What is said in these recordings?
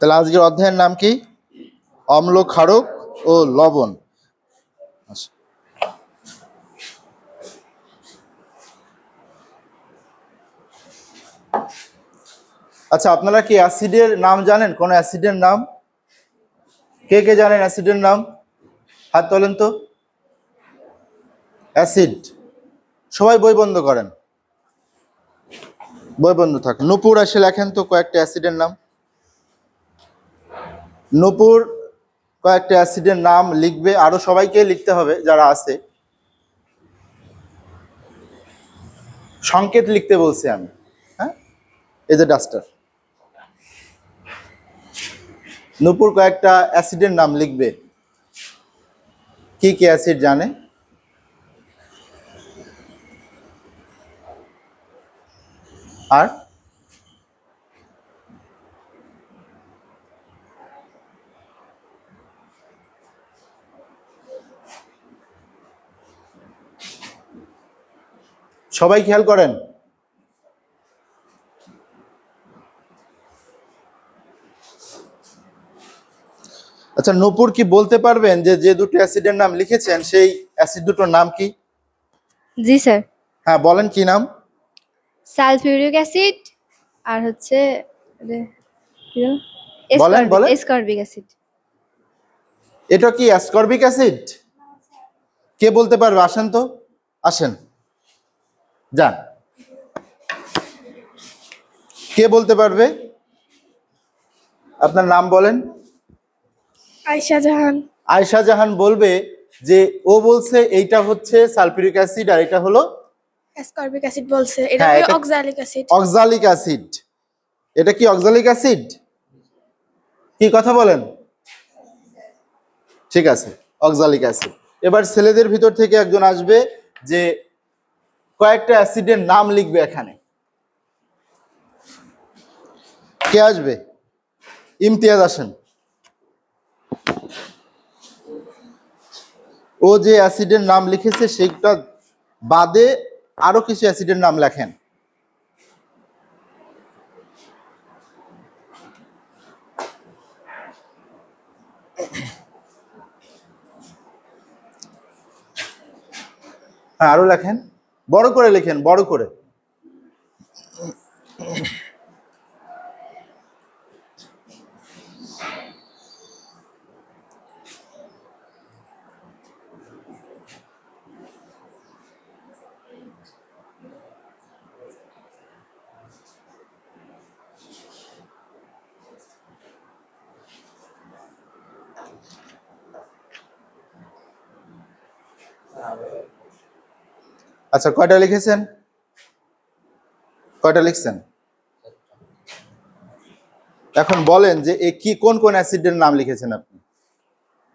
তাহলে আজকের অধ্যায়ের নাম কি? অম্ল, ক্ষারক ও লবণ। আচ্ছা, আপনারা কি অ্যাসিডের নাম জানেন? কোন অ্যাসিডের নাম? কে কে জানেন অ্যাসিডের নাম? হাত তোলেন তো। অ্যাসিড, সবাই বই বন্ধ করেন, বই বন্ধ থাক। নূপুর এসে লেখেন তো কয়েকটা অ্যাসিডের নাম। নূপুর কয়েকটা অ্যাসিডের নাম লিখবে, আরো সবাইকে লিখতে হবে যারা আছে। সংকেত লিখতে বলছি আমি। হ্যাঁ, এই যে ডাস্টার। নূপুর কয়েকটা অ্যাসিডের নাম লিখবে। কি কি অ্যাসিড জানে? আর সবাই খেয়াল করেন। আচ্ছা, নূপুর কি বলতে পারবেন যে যে দুটো অ্যাসিডের নাম লিখেছেন সেই অ্যাসিড দুটোর নাম কি? জি স্যার। হ্যাঁ, বলেন কি নাম? সালফিউরিক অ্যাসিড আর হচ্ছে বলেন বলেন। এসকর্বিক অ্যাসিড। এটা কি অ্যাসকর্বিক অ্যাসিড? কে বলতে পারবে? আসেন তো, আসেন, যান। কে বলতে পারবে? আপনার নাম বলেন। আয়শা জাহান। আয়শা জাহান বলবে যে ও বলছে এইটা হচ্ছে সালফিউরিক অ্যাসিড আর এটা হলো অ্যাসকর্বিক অ্যাসিড বলছে, এটা হ্যাঁ, হলো এটা অক্সালিক অ্যাসিড। Oxalic acid. এটা কি অক্সালিক অ্যাসিড? কি কথা বলেন? ঠিক আছে, অক্সালিক অ্যাসিড। এবার ছেলেদের ভিতর থেকে একজন আসবে যে কয়েকটা অ্যাসিডের নাম লিখবে এখানে। কে আসবে? ইমতিয়াজ, আসেন। ও যে অ্যাসিডের নাম লিখেছে সেইটা বাদে আরো কিছু অ্যাসিডের নাম লেখেন। হ্যাঁ, আরো লেখেন, বড় করে লেখেন, বড় করে। আচ্ছা, কয়টা লিখেছেন? কয়টা লিখছেন? এখন বলেন যে এ কি কোন কোন অ্যাসিডের নাম লিখেছেন আপনি?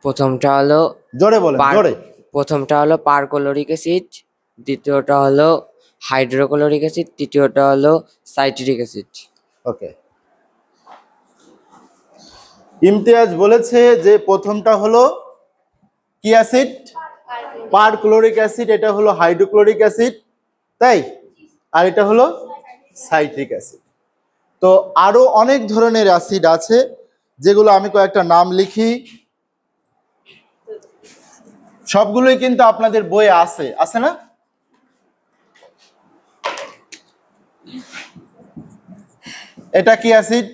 প্রথমটা হলো জোরে বলেন, জোরে। প্রথমটা হলো পারক্লোরিক অ্যাসিড, দ্বিতীয়টা হলো হাইড্রোক্লোরিক অ্যাসিড, তৃতীয়টা হলো সাইট্রিক অ্যাসিড। ওকে। ইমতিয়াজ বলেছে যে প্রথমটা হলো কি অ্যাসিড? Perchloric acid. এটা হলো হাইড্রোক্লোরিক অ্যাসিড, তাই? আর এটা হলো সাইট্রিক অ্যাসিড। তো আরো অনেক ধরনের অ্যাসিড আছে যেগুলো আমি কয়েকটা নাম লিখি। সবগুলোই কিন্তু আপনাদের বইয়ে আছে, আছে না? এটা কি অ্যাসিড?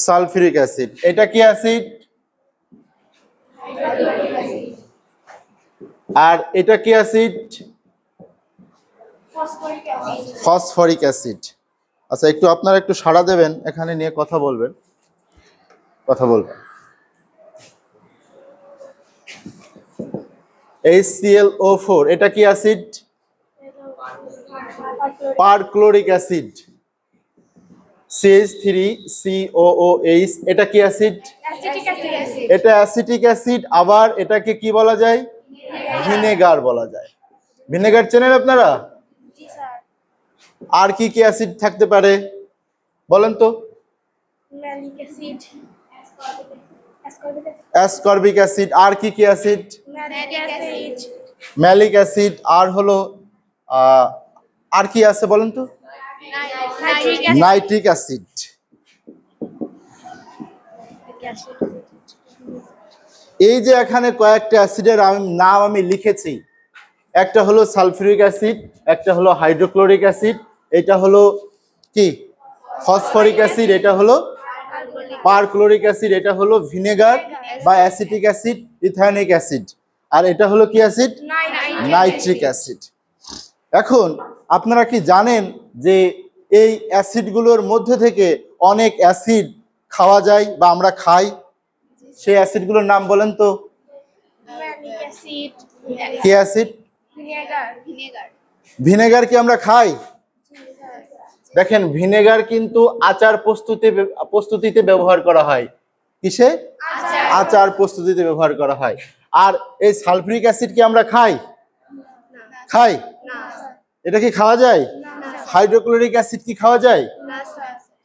Sulphuric acid. এটা কি অ্যাসিড? আর এটা কি অ্যাসিড? Phosphoric acid. আচ্ছা, একটু আপনারা একটু সাড়া দেবেন, এখানে নিয়ে কথা বলবেন, কথা বলবেন। HClO4 এটা কি অ্যাসিড? Perchloric acid. CH3COOH এটা কি অ্যাসিড? এটা অ্যাসিটিক অ্যাসিড। আবার এটাকে কি বলা যায়? ভিনেগার বলা যায়। ভিনেগার চেনেন আপনারা? আর কি কি অ্যাসিড থাকতে পারে বলেন তো? Malic acid, ascorbic acid. আর কি কি অ্যাসিড? Acid, malic acid. আর হলো আর কি আছে বলেন তো? Nitric acid. এই যে এখানে কয়েকটা অ্যাসিডের নাম আমি লিখেছি, একটা হলো সালফিউরিক অ্যাসিড, একটা হলো হাইড্রোক্লোরিক অ্যাসিড, এটা হলো কি ফসফরিক অ্যাসিড, এটা হলো পারক্লোরিক অ্যাসিড, এটা হলো ভিনেগার বা অ্যাসিটিক অ্যাসিড, ইথানিক অ্যাসিড, আর এটা হলো কি অ্যাসিড? Nitric acid. এখন আপনারা কি জানেন যে এই অ্যাসিডগুলোর মধ্যে থেকে অনেক অ্যাসিড খাওয়া যায় বা আমরা খাই? সেই অ্যাসিডগুলোর নাম বলেন তো। ম্যালিক অ্যাসিড, কি অ্যাসিড? ভিনেগার, ভিনেগার কি আমরা খাই? দেখেন, ভিনেগার কিন্তু আচার প্রস্তুতিতে ব্যবহার করা হয়। কিসে? আচার প্রস্তুতিতে ব্যবহার করা হয়। আর এই সালফিউরিক অ্যাসিড কি আমরা খাই? খাই? এটা কি খাওয়া যায়? হাইড্রোক্লোরিক অ্যাসিড কি খাওয়া যায়?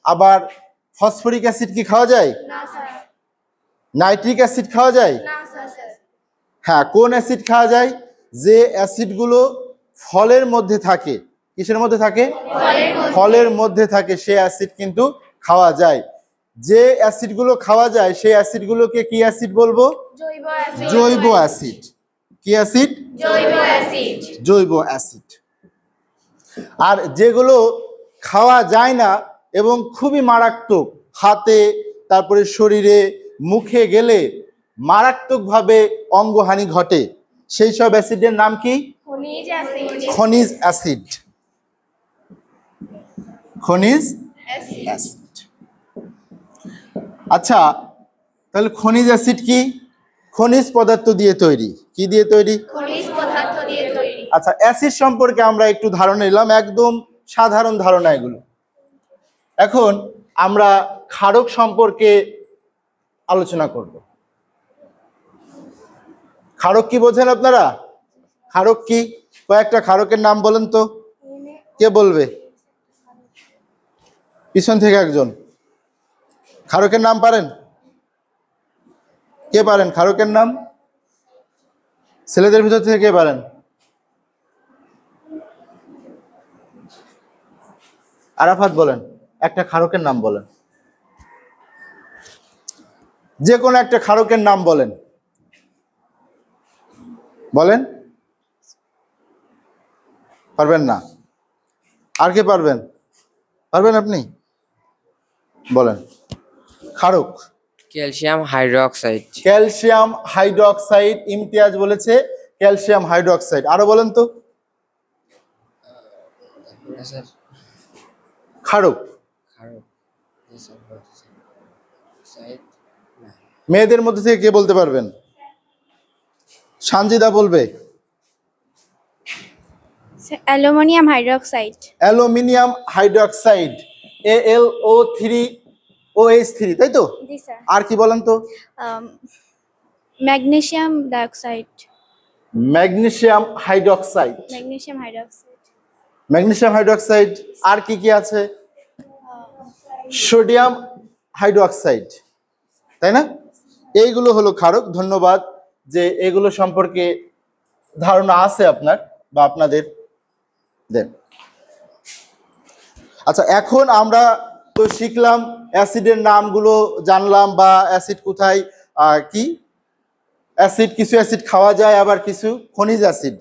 আবার ফসফরিক অ্যাসিড কি খাওয়া যায়? নাইট্রিক অ্যাসিড খাওয়া যায়? হ্যাঁ, কোন অ্যাসিড খাওয়া যায়? যে অ্যাসিডগুলো ফলের মধ্যে থাকে। কিসের মধ্যে থাকে? ফলের মধ্যে থাকে, সেই অ্যাসিড কিন্তু খাওয়া যায়। যে অ্যাসিডগুলো খাওয়া যায় সেই অ্যাসিডগুলোকে কি অ্যাসিড বলবো? জৈব অ্যাসিড। কি অ্যাসিড? জৈব অ্যাসিড। আর যেগুলো খাওয়া যায় না এবং খুবই মারাত্মক, হাতে, তারপরে শরীরে, মুখে গেলে মারাত্মকভাবে অঙ্গহানি ঘটে, সেই সব অ্যাসিডের নাম কি? খনিজ অ্যাসিড। খনিজ অ্যাসিড। আচ্ছা, তাহলে খনিজ অ্যাসিড কি? খনিজ পদার্থ দিয়ে তৈরি। কি দিয়ে তৈরি? আচ্ছা, অ্যাসিড সম্পর্কে আমরা একটু ধারণা নিলাম, একদম সাধারণ ধারণা এগুলো। এখন আমরা ক্ষারক সম্পর্কে আলোচনা করব। ক্ষারক কি বোঝেন আপনারা? ক্ষারক কি? কয়েকটা ক্ষারকের নাম বলেন তো। কে বলবে? পিছন থেকে একজন। ক্ষারকের নাম পারেন? কে পারেন ক্ষারকের নাম? ছেলেদের ভিতর থেকে কে পারেন? আরাফাত বলেন, একটা ক্ষারকের নাম বলেন, যে কোনো একটা ক্ষারকের নাম বলেন। বলেন। পারবেন না? আর কে পারবেন? পারবেন আপনি? বলেন। ক্ষারক। Calcium hydroxide. Calcium hydroxide. Imtiaz বলেছে ক্যালসিয়াম হাইড্রোক্সাইড। আরো বলেন তো। ক্ষারক। মেয়েদের মধ্যে থেকে কে বলতে পারবেন? সানজিদা বলবে। Aluminium hydroxide. Aluminium hydroxide, AlO3OH3, তাই তো? জি স্যার। আর কি বলেন তো? Magnesium dioxide. Magnesium hydroxide. Magnesium hydroxide. Magnesium hydroxide. আর কি কি আছে? সোডিয়াম হাইড্রোক্সাইড, তাই না? এইগুলো হলো ক্ষারক। ধন্যবাদ যে এগুলো সম্পর্কে ধারণা আছে আপনার বা আপনাদের। দেন। আচ্ছা, এখন আমরা তো শিখলাম অ্যাসিডের নামগুলো, জানলাম বা অ্যাসিড কোথায় কি অ্যাসিড, কিছু অ্যাসিড খাওয়া যায় আবার কিছু খনিজ অ্যাসিড।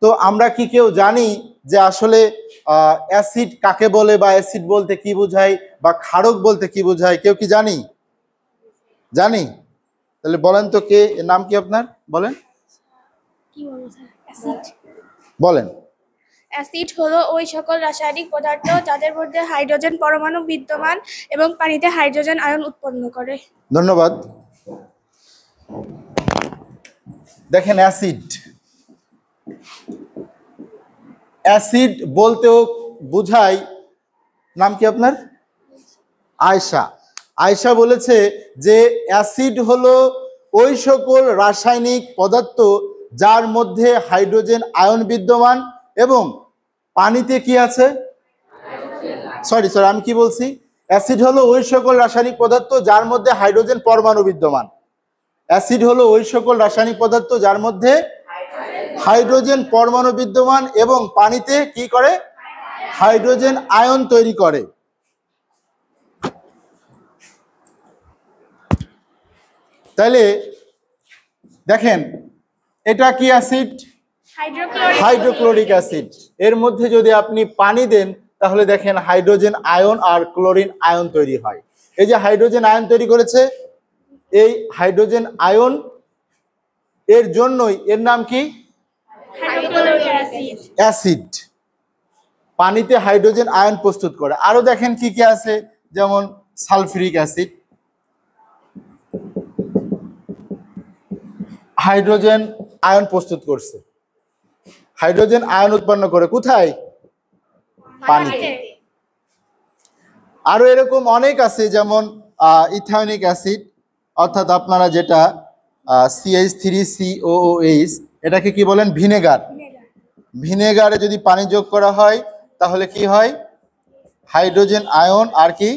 তো আমরা কি কেউ জানি যে আসলে অ্যাসিড কাকে বলে বা অ্যাসিড বলতে কি বোঝায় বা ক্ষারক বলতে কি বোঝায়? কেউ কি জানি? জানি? তাহলে বলেন তো, কে, এর নাম কি আপনার? বলেন। বলেন। অ্যাসিড হলো ওই সকল রাসায়নিক পদার্থ যাদের মধ্যে হাইড্রোজেন পরমাণু বিদ্যমান এবং পানিতে হাইড্রোজেন আয়ন উৎপন্ন করে। ধন্যবাদ। দেখেন, অ্যাসিড, অ্যাসিড বলতেও বোঝায়, নাম কি আপনার? আয়শা। আয়শা বলেছে যে অ্যাসিড হলো ওই সকল রাসায়নিক পদার্থ যার মধ্যে হাইড্রোজেন আয়ন বিদ্যমান এবং পানিতে কি আছে? সরি, আমি কি বলছি? অ্যাসিড হলো ওই সকল রাসায়নিক পদার্থ যার মধ্যে হাইড্রোজেন পরমাণু বিদ্যমান। অ্যাসিড হলো ওই সকল রাসায়নিক পদার্থ যার মধ্যে হাইড্রোজেন পরমাণু বিদ্যমান এবং পানিতে কি করে? হাইড্রোজেন আয়ন তৈরি করে। তাহলে দেখেন এটা কি অ্যাসিড? Hydrochloric acid. এর মধ্যে যদি আপনি পানি দেন তাহলে দেখেন হাইড্রোজেন আয়ন আর ক্লোরিন আয়ন তৈরি হয়। এই যে হাইড্রোজেন আয়ন তৈরি করেছে, এই হাইড্রোজেন আয়ন এর জন্যই এর নাম কি? অ্যাসিড। পানিতে হাইড্রোজেন আয়ন প্রস্তুত করে। আরো দেখেন কি কি আছে, যেমন সালফিউরিক অ্যাসিড, হাইড্রোজেন আয়ন প্রস্তুত করছে। হাইড্রোজেন আয়ন উৎপন্ন করে কোথায়? পানিতে। আরো এরকম অনেক আছে, যেমন ইথায়োনিক অ্যাসিড, অর্থাৎ আপনারা যেটা CH3COOH, এটাকে কি বলেন? ভিনেগার। ভিনেগারে যদি পানি যোগ করা হয় তাহলে কি হয়? হাইড্রোজেন আয়ন আর কি?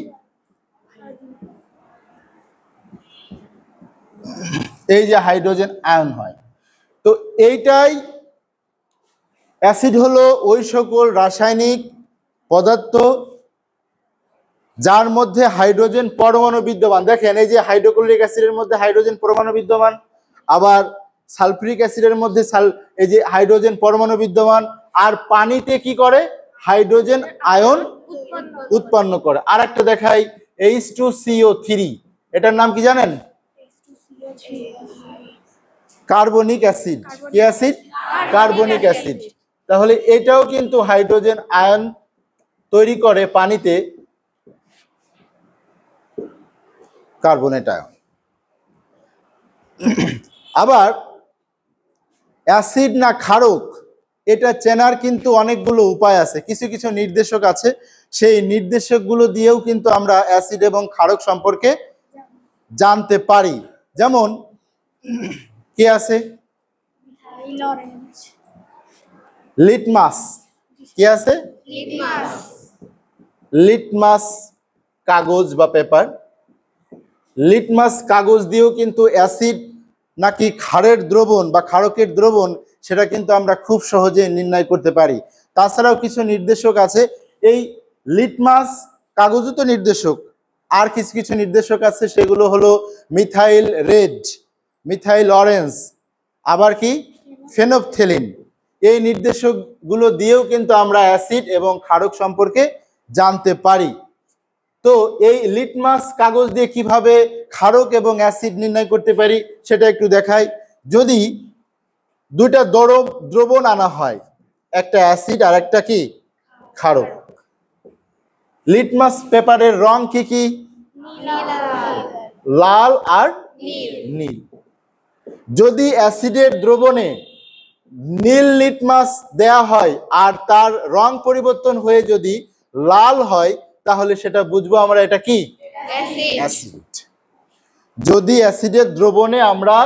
এই যে হাইড্রোজেন আয়ন হয়। তো এইটাই অ্যাসিড হলো ওই সকল রাসায়নিক পদার্থ যার মধ্যে হাইড্রোজেন পরমাণু বিদ্যমান। দেখেন এই যে হাইড্রোক্লোরিক অ্যাসিডের মধ্যে হাইড্রোজেন পরমাণু বিদ্যমান, আবার সালফিউরিক অ্যাসিডের মধ্যে এই যে হাইড্রোজেন পরমাণু বিদ্যমান, আর পানিতে কি করে? হাইড্রোজেন আয়ন উৎপন্ন করে। আর একটা দেখাই, H2CO3, এটার নাম কি জানেন? Carbonic acid. কি অ্যাসিড? Carbonic acid. তাহলে এটাও কিন্তু হাইড্রোজেন আয়ন তৈরি করে পানিতে, কার্বনেট আয়ন। আবার অ্যাসিড না ক্ষারক এটা চেনার কিন্তু অনেকগুলো উপায় আছে, কিছু কিছু নির্দেশক আছে। সেই নির্দেশকগুলো দিয়েও কিন্তু আমরা অ্যাসিড এবং ক্ষারক সম্পর্কে জানতে পারি। যেমন কি আছে? লিটমাস। কি আছে? লিটমাস কাগজ বা পেপার। লিটমাস কাগজ দিয়েও কিন্তু অ্যাসিড নাকি ক্ষারের দ্রবণ বা ক্ষারকের দ্রবণ সেটা কিন্তু আমরা খুব সহজে নির্ণয় করতে পারি। তাছাড়াও কিছু নির্দেশক আছে, এই লিটমাস কাগজও তো নির্দেশক, আর কিছু কিছু নির্দেশক আছে, সেগুলো হলো মিথাইল রেড, মিথাইল অরেঞ্জ, আবার কি ফেনফথেলিন। এই নির্দেশকগুলো দিয়েও কিন্তু আমরা অ্যাসিড এবং ক্ষারক সম্পর্কে জানতে পারি। তো এই লিটমাস কাগজ দিয়ে কিভাবে ক্ষারক এবং অ্যাসিড নির্ণয় করতে পারি সেটা একটু দেখাই। যদি দুইটা দ্রবণ আনা হয়, একটা অ্যাসিড আর একটা কি ক্ষারক, লিটমাস পেপারের রং কি কি? লাল আর নীল। যদি অ্যাসিডের দ্রবণে নীল লিটমাস দেয়া হয় আর তার রং পরিবর্তন হয়ে যদি লাল হয় তাহলে সেটা বুঝবো আমরা এটা কি? অ্যাসিড। যদি অ্যাসিডের দ্রবণে আমরা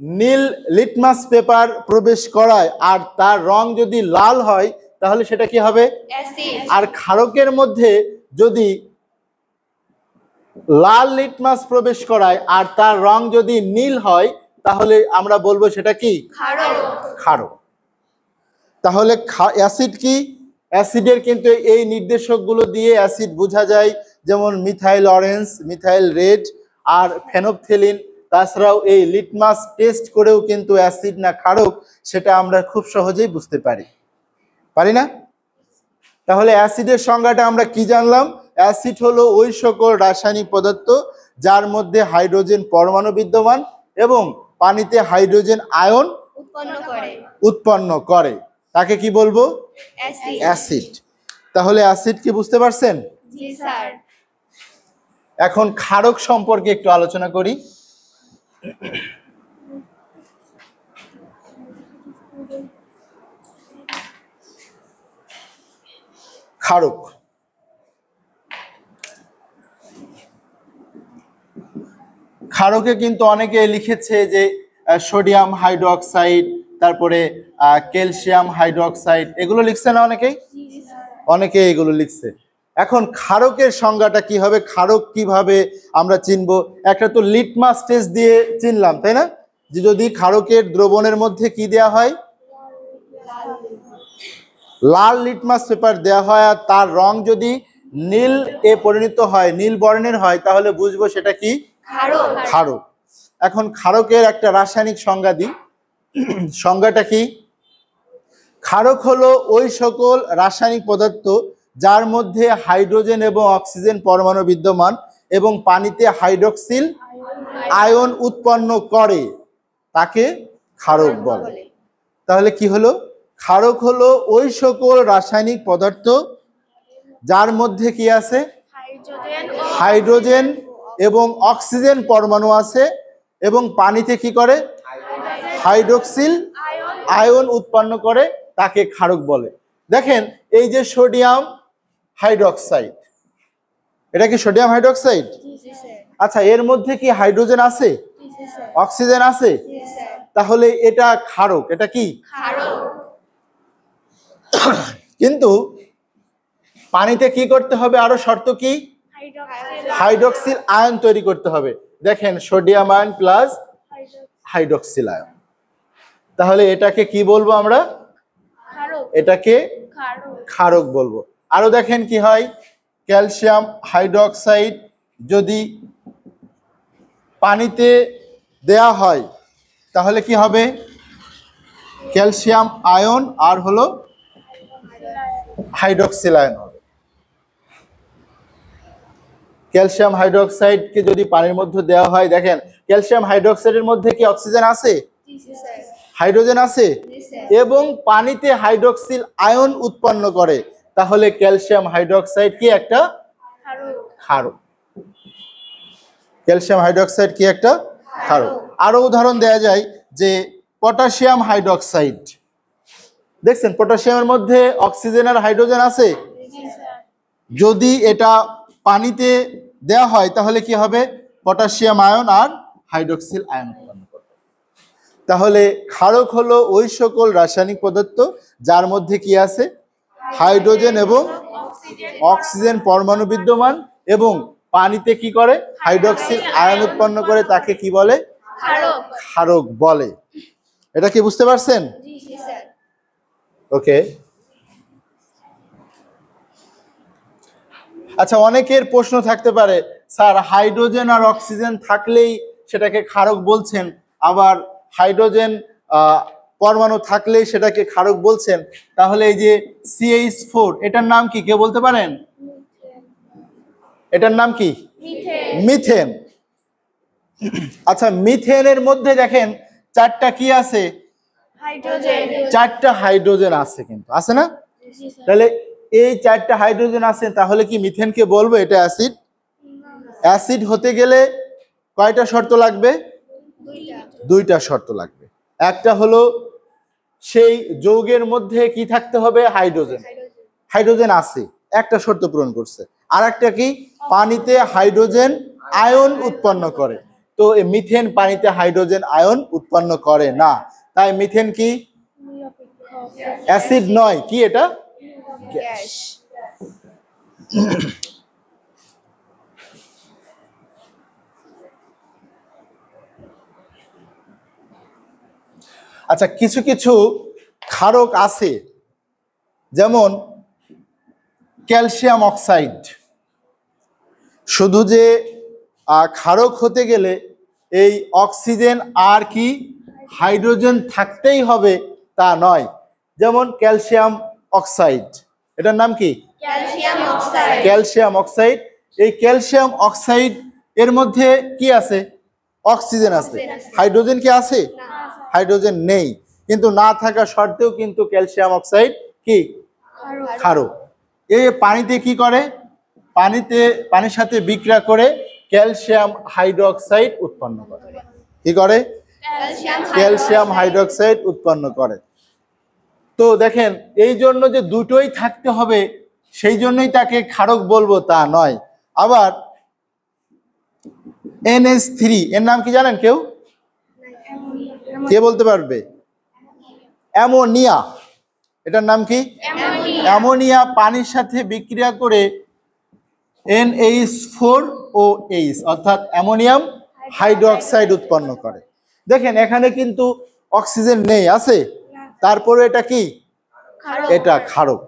নীল লিটমাস পেপার প্রবেশ করাই আর তার রং যদি লাল হয় তাহলে সেটা কি হবে? অ্যাসিড। আর ক্ষারকের মধ্যে যদি লাল লিটমাস প্রবেশ করায় আর তার রং যদি নীল হয় তাহলে আমরা বলবো সেটা কি? ক্ষারক। তাহলে অ্যাসিড কি? অ্যাসিডের কিন্তু এই নির্দেশকগুলো দিয়ে অ্যাসিড বোঝা যায়, যেমন মিথাইল অরেঞ্জ, মিথাইল রেড আর ফেনফথেলিন। তাছাড়াও এই লিটমাস টেস্ট করেও কিন্তু অ্যাসিড না ক্ষারক সেটা আমরা খুব সহজেই বুঝতে পারি না? তাহলে অ্যাসিডের সংজ্ঞাটা আমরা কি জানলাম? অ্যাসিড হলো ওই সকল রাসায়নিক পদার্থ যার মধ্যে হাইড্রোজেন পরমাণু বিদ্যমান এবং পানিতে হাইড্রোজেন আয়ন উৎপন্ন করে, তাকে কি বলবো? অ্যাসিড। তাহলে অ্যাসিড কি বুঝতে পারছেন? জি স্যার। এখন ক্ষারক সম্পর্কে একটু আলোচনা করি। ক্ষারক ক্ষারকে কিন্তু অনেকে লিখেছে যে সোডিয়াম হাইড্রোক্সাইড, তারপরে ক্যালসিয়াম হাইড্রোক্সাইড, এগুলো লিখছে না অনেকেই? অনেকে এগুলো লিখছে। এখন ক্ষারকের সংজ্ঞাটা কি হবে? ক্ষারক কিভাবে আমরা চিনবো? একটা তো লিটমাস টেস্ট দিয়ে চিনলাম, তাই না? যে যদি ক্ষারকের দ্রবণের মধ্যে কি দেয়া হয়? লাল লিটমাস পেপার দেয়া হয় আর তার রং যদি নীল এ পরিণত হয়, নীল বর্ণের হয়, তাহলে বুঝবো সেটা কি? ক্ষারক। এখন ক্ষারকের একটা রাসায়নিক সংজ্ঞা দিই। সংজ্ঞাটা কি? ক্ষারক হলো ওই সকল রাসায়নিক পদার্থ যার মধ্যে হাইড্রোজেন এবং অক্সিজেন পরমাণু বিদ্যমান এবং পানিতে হাইড্রক্সিল আয়ন উৎপন্ন করে, তাকে ক্ষারক বলে। তাহলে কি হলো? ক্ষারক হলো ওই সকল রাসায়নিক পদার্থ যার মধ্যে কি আছে? হাইড্রোজেন এবং অক্সিজেন পরমাণু আছে এবং পানিতে কি করে? হাইড্রক্সিল আয়ন উৎপন্ন করে, তাকে ক্ষারক বলে। দেখেন এই যে সোডিয়াম হাইড্রক্সাইড, এটা কি সোডিয়াম হাইড্রক্সাইড? আচ্ছা, এর মধ্যে কি হাইড্রোজেন আছে? অক্সিজেন আছে? তাহলে এটা ক্ষারক। এটা কি? কিন্তু পানিতে কি করতে হবে? আরো শর্ত কি? হাইড্রক্সিল আয়ন তৈরি করতে হবে। দেখেন sodium ion plus hydroxyl ion. তাহলে এটাকে কি বলবো আমরা? এটাকে ক্ষারক বলবো। আরো দেখেন কি হয়, ক্যালসিয়াম হাইড্রক্সাইড যদি পানিতে দেয়া হয় তাহলে কি হবে? ক্যালসিয়াম আয়ন আর হলো হাইড্রক্সিল আয়ন হবে। ক্যালসিয়াম হাইড্রক্সাইডকে যদি পানির মধ্যে দেওয়া হয়, দেখেন ক্যালসিয়াম হাইড্রক্সাইডের মধ্যে কি অক্সিজেন আছে? হাইড্রোজেন আছে এবং পানিতে হাইড্রক্সিল আয়ন উৎপন্ন করে, তাহলে ক্যালসিয়াম হাইড্রক্সাইড কি? একটা ক্ষারক। ক্যালসিয়াম হাইড্রক্সাইড কি? একটা ক্ষারক। আরো উদাহরণ দেয়া যায় যে পটাশিয়াম হাইড্রক্সাইড, দেখছেন পটাশিয়ামের মধ্যে অক্সিজেন আর হাইড্রোজেন আছে। যদি এটা পানিতে দেয়া হয় তাহলে কি হবে? পটাশিয়াম আয়ন আর হাইড্রক্সিল আয়ন উৎপন্ন করবে। তাহলে ক্ষারক হলো ওই সকল রাসায়নিক পদার্থ যার মধ্যে কি আছে? হাইড্রোজেন এবং অক্সিজেন পরমাণু বিদ্যমান এবং পানিতে কি করে? হাইড্রক্সিল আয়ন উৎপন্ন করে, তাকে কি বলে? ক্ষারক বলে। এটা কি বুঝতে পারছেন? ওকে। আচ্ছা, অনেকের প্রশ্ন থাকতে পারে, স্যার হাইড্রোজেন আর অক্সিজেন থাকলেই সেটাকে ক্ষারক বলছেন, আবার হাইড্রোজেন পরমাণু থাকলেই সেটাকে ক্ষারক বলছেন, তাহলে এই যে CH4 এটার নাম কি? কেউ বলতে পারেন? এটার নাম কি? মিথেন। আচ্ছা, মিথেনের মধ্যে দেখেন চারটা কি আছে? চারটা হাইড্রোজেন আছে, কিন্তু আছে না? তাহলে এই চারটা হাইড্রোজেন আছে, তাহলে কি মিথেনকে বলবো এটা অ্যাসিড? অ্যাসিড হতে গেলে কয়টা শর্ত লাগবে? দুইটা শর্ত লাগবে। একটা হলো সেই যৌগের মধ্যে কি থাকতে হবে? হাইড্রোজেন। হাইড্রোজেন আছে, একটা শর্ত পূরণ করছে। আর একটা কি? পানিতে হাইড্রোজেন আয়ন উৎপন্ন করে। তো এই মিথেন পানিতে হাইড্রোজেন আয়ন উৎপন্ন করে না, তাই মিথেন কি? অ্যাসিড নয়। কি এটা? গ্যাস। আচ্ছা, কিছু কিছু ক্ষারক আছে, যেমন ক্যালসিয়াম অক্সাইড। শুধু যে ক্ষারক হতে গেলে এই অক্সিজেন আর কি হাইড্রোজেন থাকতেই হবে তা নয়। যেমন ক্যালসিয়াম অক্সাইড, এটার নাম কি? Calcium oxide. এই ক্যালসিয়াম অক্সাইড এর মধ্যে কি আছে? অক্সিজেন আছে। হাইড্রোজেন কি আছে? হাইড্রোজেন নেই, কিন্তু না থাকা সত্ত্বেও কিন্তু ক্যালসিয়াম অক্সাইড কি? ক্ষারক। এই পানিতে কি করে? পানির সাথে বিক্রিয়া করে ক্যালসিয়াম হাইড্রোক্সাইড উৎপন্ন করে। কি করে? ক্যালসিয়াম হাইড্রোক্সাইড উৎপন্ন করে। তো দেখেন, এই জন্য যে দুটোই থাকতে হবে সেই জন্যই তাকে ক্ষারক বলবো তা নয়। আবার NH3 এর নাম কি জানেন কেউ? কে বলতে পারবে? অ্যামোনিয়া। এটার নাম কি? অ্যামোনিয়া পানির সাথে বিক্রিয়া করে NH4OH অর্থাৎ অ্যামোনিয়াম হাইড্রোক্সাইড উৎপন্ন করে। দেখেন এখানে কিন্তু অক্সিজেন নেই, আছে, তারপরে এটা কি? এটা ক্ষারক।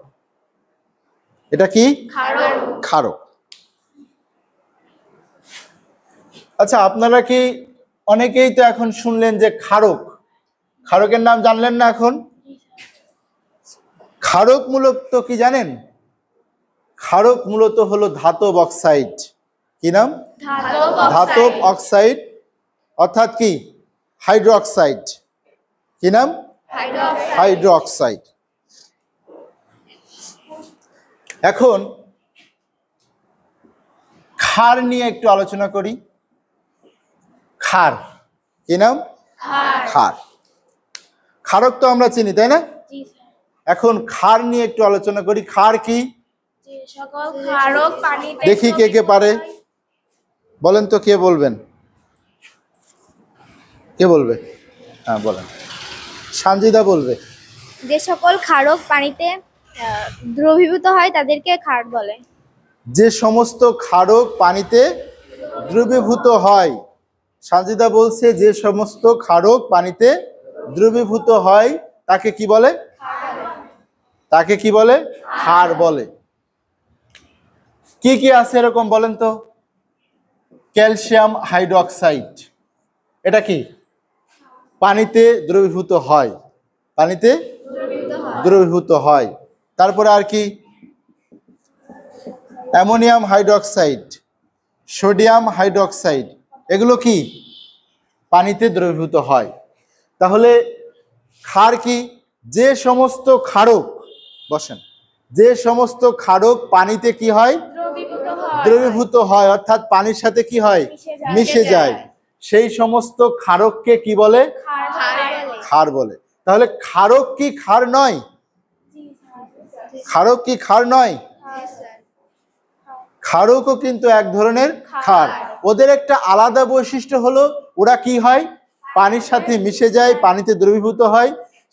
এটা কি? ক্ষারক। আচ্ছা, আপনারা কি অনেকেই তো এখন শুনলেন যে ক্ষারক, ক্ষারকের নাম জানলেন না এখন? ক্ষারক মূলত কি জানেন? ক্ষারক মূলত হলো ধাতব অক্সাইড। কি নাম? ধাতব অক্সাইড, অর্থাৎ কি হাইড্রোক্সাইড। কি নাম? হাইড্রোক্সাইড। এখন ক্ষার নিয়ে একটু আলোচনা করি। ক্ষার, কি নাম? ক্ষার। ক্ষারক তো আমরা চিনি, তাই না? এখন ক্ষার নিয়ে একটু আলোচনা করি। ক্ষার কি? যে সকল ক্ষারক পানিতে দেখি কে কে পারে, বলেন তো, কে বলবেন? কে বলবে? হ্যাঁ বলেন, সানজিদা বলবে। যে সকল ক্ষারক পানিতে দ্রবীভূত হয় তাদেরকে ক্ষার বলে। যে সমস্ত ক্ষারক পানিতে দ্রবীভূত হয়, সানজিদা বলছে যে সমস্ত ক্ষারক পানিতে দ্রবীভূত হয় তাকে কি বলে? তাকে কি বলে? ক্ষার বলে। কি কি আছে এরকম বলেন তো? ক্যালসিয়াম হাইড্রোক্সাইড, এটা কি? পানিতে দ্রবীভূত হয়, পানিতে দ্রবীভূত হয়। তারপরে আর কি? অ্যামোনিয়াম হাইড্রোক্সাইড, সোডিয়াম হাইড্রোক্সাইড, এগুলো কি? পানিতে দ্রবীভূত হয়। তাহলে ক্ষার কি? যে সমস্ত ক্ষারক, বসেন, যে সমস্ত ক্ষারক পানিতে কি হয়? দ্রবীভূত হয়, অর্থাৎ পানির সাথে কি হয়? মিশে যায়। সেই সমস্ত ক্ষারককে কি বলে? ক্ষার বলে। তাহলে ক্ষারক কি ক্ষার নয়? ক্ষারক কি ক্ষার নয়? ক্ষারকও কিন্তু এক ধরনের ক্ষার। ওদের একটা আলাদা বৈশিষ্ট্য হলো ওরা কি হয়? পানির সাথে মিশে যায়, পানিতে দ্রবীভূত হয়।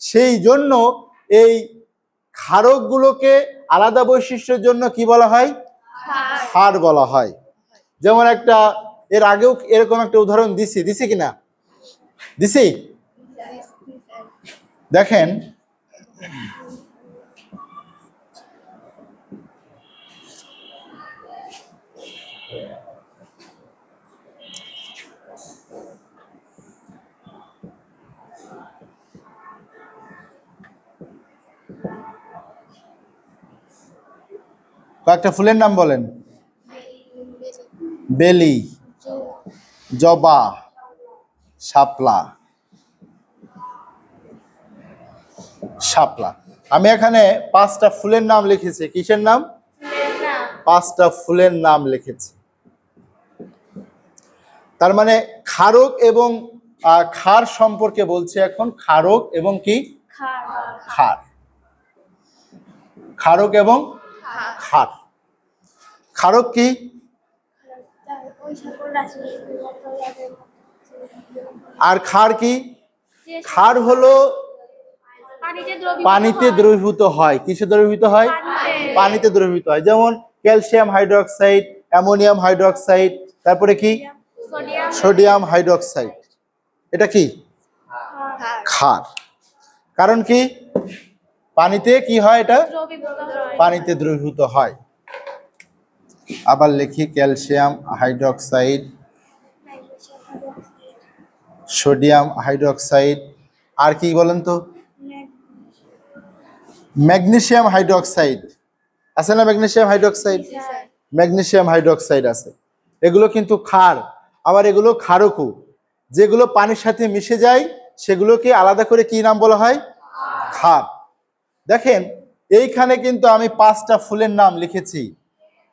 সেই জন্য এই ক্ষারকগুলোকে আলাদা বৈশিষ্ট্যের জন্য কি বলা হয়? ক্ষার বলা হয়। যেমন একটা, এর আগেও এরকম একটা উদাহরণ দিছি কিনা? দিছি? দেখেন, কয়েকটা ফুলের নাম বলেন। বেলি, জবা, শাপলা, শাপলা। আমি এখানে 5টা ফুলের নাম লিখেছি। কিসের নাম? 5টা ফুলের নাম লিখেছি। তার মানে ক্ষারক এবং ক্ষার সম্পর্কে বলছে এখন। ক্ষারক এবং কি? ক্ষার। ক্ষারক এবং ক্ষার। ক্ষারক কি? আর ক্ষার কি? ক্ষার হলো পানিতে দ্রবীভূত হয়। কিসে দ্রবীভূত হয়? পানিতে দ্রবীভূত হয়। যেমন ক্যালসিয়াম হাইড্রোক্সাইড, অ্যামোনিয়াম হাইড্রোক্সাইড, তারপরে কি? Sodium hydroxide. এটা কি? ক্ষার। কারণ কি? পানিতে কি হয়? এটা পানিতে দ্রবীভূত হয়। আবার লিখি, ক্যালসিয়াম হাইড্রোক্সাইড, সোডিয়াম হাইড্রোক্সাইড, আর কি বলেন তো? ম্যাগনেসিয়াম হাইড্রোক্সাইড আছে না? ম্যাগনেসিয়াম হাইড্রোক্সাইড, ম্যাগনেসিয়াম হাইড্রোক্সাইড আছে। এগুলো কিন্তু ক্ষার। আবার এগুলো ক্ষারকও। যেগুলো পানির সাথে মিশে যায় সেগুলোকে আলাদা করে কি নাম বলা হয়? ক্ষার। দেখেন, এইখানে কিন্তু আমি 5টা ফুলের নাম লিখেছি।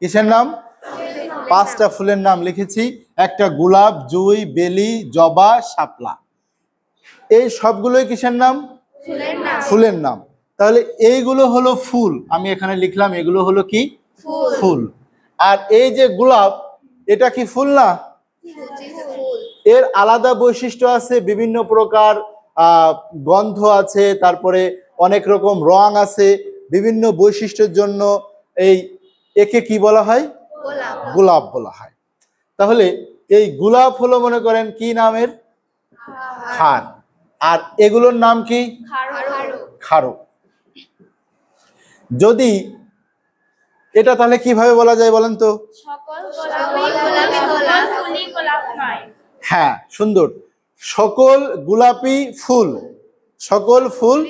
কিসের নাম? 5টা ফুলের নাম লিখেছি। একটা গোলাপ, জুঁই, বেলি, জবা, শাপলা। এই সবগুলোই কিসের নাম? ফুলের নাম। তাহলে এইগুলো হলো ফুল, আমি এখানে লিখলাম এগুলো হলো কি? ফুল। আর এই যে গোলাপ, এটা কি ফুল না? এর আলাদা বৈশিষ্ট্য আছে, বিভিন্ন প্রকার গন্ধ আছে, তারপরে অনেক রকম রং আছে। বিভিন্ন বৈশিষ্ট্যের জন্য একে কি বলা হয়? গোলাপ বলা হয়। তাহলে এই গোলাপ হলো মনে করেন কি নামের? ক্ষার। আর এগুলোর নাম কি? ক্ষারক। যদি এটা তাহলে কিভাবে বলা যায় বলেন তো? হ্যাঁ, সুন্দর। সকল গোলাপি ফুল, সকল ফুল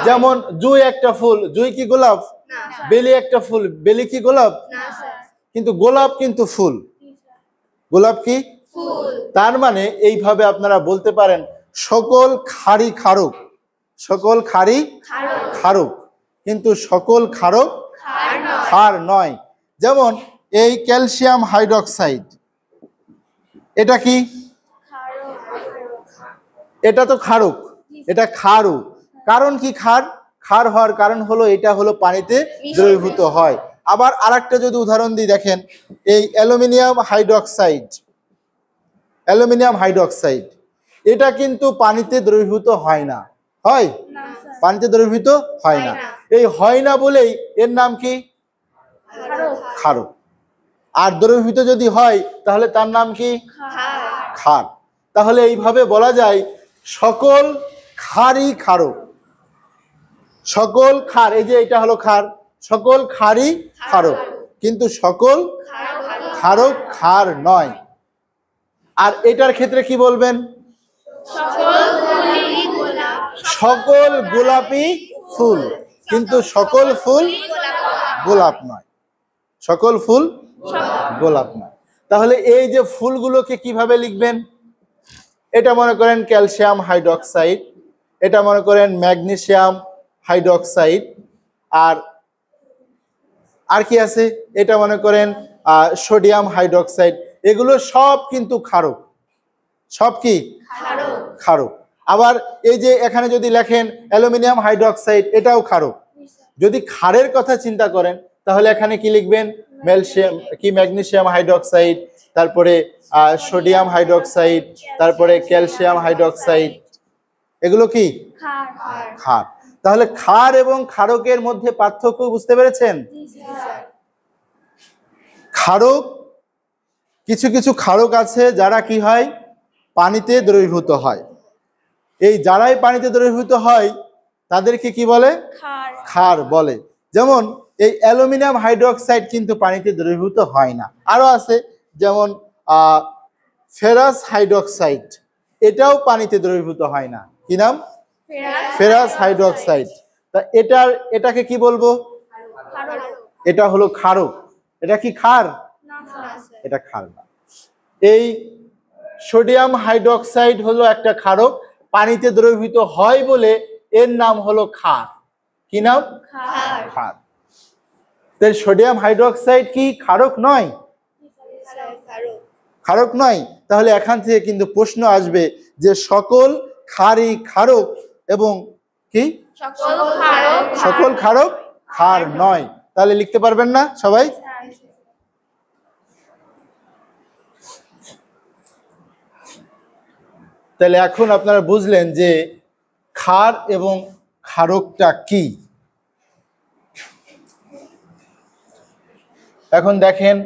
যেমন জুঁই একটা ফুল, জুঁই কি গোলাপ? বেলি একটা ফুল, বেলি কি গোলাপ? কিন্তু গোলাপ কিন্তু ফুল, গোলাপ কি? তার মানে এইভাবে আপনারা বলতে পারেন সকল খারি খারক, সকল খারি খারক, কিন্তু সকল খারক ক্ষার নয়। যেমন এই ক্যালসিয়াম হাইড্রোক্সাইড, এটা কি? এটা তো ক্ষারক, এটা ক্ষারু। কারণ কি ক্ষার? ক্ষার হওয়ার কারণ হলো এটা হলো পানিতে দ্রবীভূত হয়। আবার আরেকটা যদি উদাহরণ দিই, দেখেন এই অ্যালুমিনিয়াম হাইড্রোক্সাইড, অ্যালুমিনিয়াম হাইড্রোক্সাইড এটা কিন্তু পানিতে দ্রবীভূত হয় না, হয়? পানিতে দ্রবীভূত হয় না। এই হয় না বলেই এর নাম কি? ক্ষারক। আর দ্রবীভূত যদি হয় তাহলে তার নাম কি? ক্ষার। তাহলে এইভাবে বলা যায় সকল ক্ষারই ক্ষারক, সকল ক্ষার, এই যে এটা হলো ক্ষার, সকল ক্ষারই ক্ষারক, কিন্তু সকল ক্ষারক ক্ষার নয়। আর এটার ক্ষেত্রে কি বলবেন? সকল গোলাপি ফুল, কিন্তু সকল ফুল গোলাপ নয়, সকল ফুল গোলাপ নয়। তাহলে এই যে ফুলগুলোকে কিভাবে লিখবেন? এটা মনে করেন ক্যালসিয়াম হাইড্রোক্সাইড, এটা মনে করেন ম্যাগনেসিয়াম হাইড্রোক্সাইড, আর কি আছে? এটা মনে করেন সোডিয়াম হাইড্রোক্সাইড। এগুলো সব কিন্তু ক্ষারক, সব কি? ক্ষারক। আবার এই যে এখানে যদি লেখেন অ্যালুমিনিয়াম হাইড্রোক্সাইড, এটাও ক্ষারক। যদি ক্ষারের কথা চিন্তা করেন তাহলে এখানে কি লিখবেন? ম্যাগনেসিয়াম হাইড্রোক্সাইড, তারপরে সোডিয়াম হাইড্রোক্সাইড, তারপরে ক্যালসিয়াম হাইড্রোক্সাইড, এগুলো কি? ক্ষার। তাহলে ক্ষার এবং ক্ষারকের মধ্যে পার্থক্য বুঝতে পেরেছেন? ক্ষারক, কিছু কিছু ক্ষারক আছে যারা কি হয়? পানিতে দ্রবীভূত হয়। এই যারাই পানিতে দ্রবীভূত হয় তাদেরকে কি বলে? ক্ষার বলে। যেমন এই অ্যালুমিনিয়াম হাইড্রোক্সাইড কিন্তু পানিতে দ্রবীভূত হয় না। আরো আছে যেমন ফেরাস হাইড্রোক্সাইড, এটাও পানিতে দ্রবীভূত হয় না। কি নাম? Ferrous hydroxide. তা এটাকে কি বলবো? এটা হলো ক্ষারক। এটা কি ক্ষার? এটা ক্ষার না। এই সোডিয়াম হাইড্রোক্সাইড হলো একটা ক্ষারক, পানিতে দ্রবীভূত হয় বলে এর নাম হলো ক্ষার। কি নাম? ক্ষার। তাই সোডিয়াম হাইড্রোক্সাইড কি ক্ষারক নয়? ক্ষারক নয়। তাহলে এখান থেকে কিন্তু প্রশ্ন আসবে যে সকল ক্ষারই ক্ষারক এবং কি? সকল ক্ষারক ক্ষার নয়। তাহলে লিখতে পারবেন না সবাই? তাহলে এখন আপনারা বুঝলেন যে ক্ষার এবং ক্ষারকটা কি। এখন দেখেন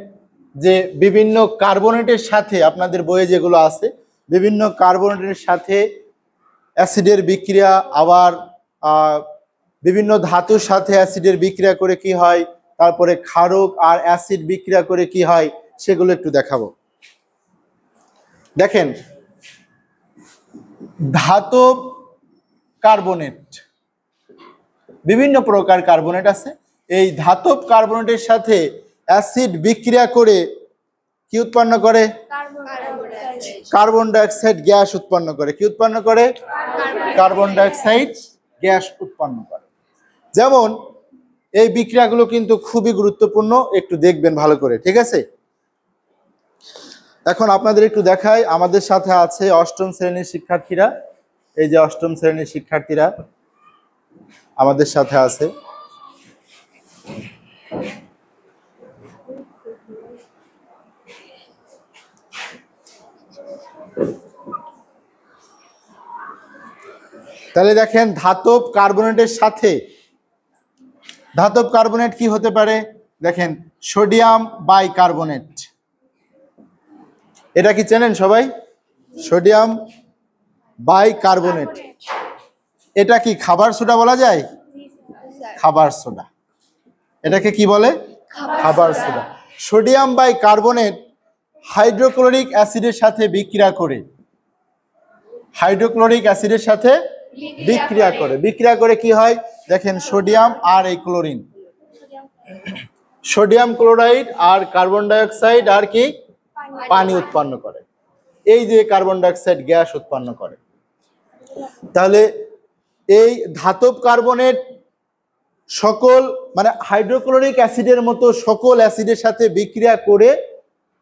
যে বিভিন্ন কার্বনেটের সাথে, আপনাদের বইয়ে যেগুলো আছে, বিভিন্ন কার্বনেটের সাথে অ্যাসিডের বিক্রিয়া, আবার বিভিন্ন ধাতুর সাথে অ্যাসিডের বিক্রিয়া করে কি হয়, তারপরে ক্ষারক আর অ্যাসিড বিক্রিয়া করে কি হয়, সেগুলো একটু দেখাবো। দেখেন ধাতব কার্বনেট, বিভিন্ন প্রকার কার্বনেট আছে। এই ধাতব কার্বনেটের সাথে অ্যাসিড বিক্রিয়া করে কি উৎপন্ন করে? কার্বন ডাইঅক্সাইড গ্যাস উৎপন্ন করে। কি উৎপন্ন করে? কার্বন ডাইঅক্সাইড গ্যাস উৎপন্ন করে। যেমন এই বিক্রিয়াগুলো কিন্তু খুবই গুরুত্বপূর্ণ, একটু দেখবেন ভালো করে, ঠিক আছে? এখন আপনাদের একটু দেখাই, আমাদের সাথে আছে অষ্টম শ্রেণীর শিক্ষার্থীরা। এই যে অষ্টম শ্রেণীর শিক্ষার্থীরা আমাদের সাথে আছে। তাহলে দেখেন ধাতব কার্বনেটের সাথে, ধাতব কার্বনেট কি হতে পারে? দেখেন সোডিয়াম বাইকার্বনেট, এটা কি চেনেন সবাই? সোডিয়াম বাইকার্বনেট, এটা কি খাবার সোডা বলা যায়? খাবার সোডা, এটাকে কি বলে? খাবার সোডা। সোডিয়াম বাইকার্বনেট হাইড্রোক্লোরিক অ্যাসিডের সাথে বিক্রিয়া করে হাইড্রোক্লোরিক অ্যাসিডের সাথে বিক্রিয়া করে। বিক্রিয়া করে কি হয় দেখেন, সোডিয়াম আর এই ক্লোরিন, সোডিয়াম ক্লোরাইড আর কার্বন ডাইঅক্সাইড আর কি পানি উৎপন্ন করে। এই যে কার্বন ডাইঅক্সাইড গ্যাস উৎপন্ন করে। তাহলে এই ধাতব কার্বনেট সকল মানে হাইড্রোক্লোরিক অ্যাসিডের মতো সকল অ্যাসিডের সাথে বিক্রিয়া করে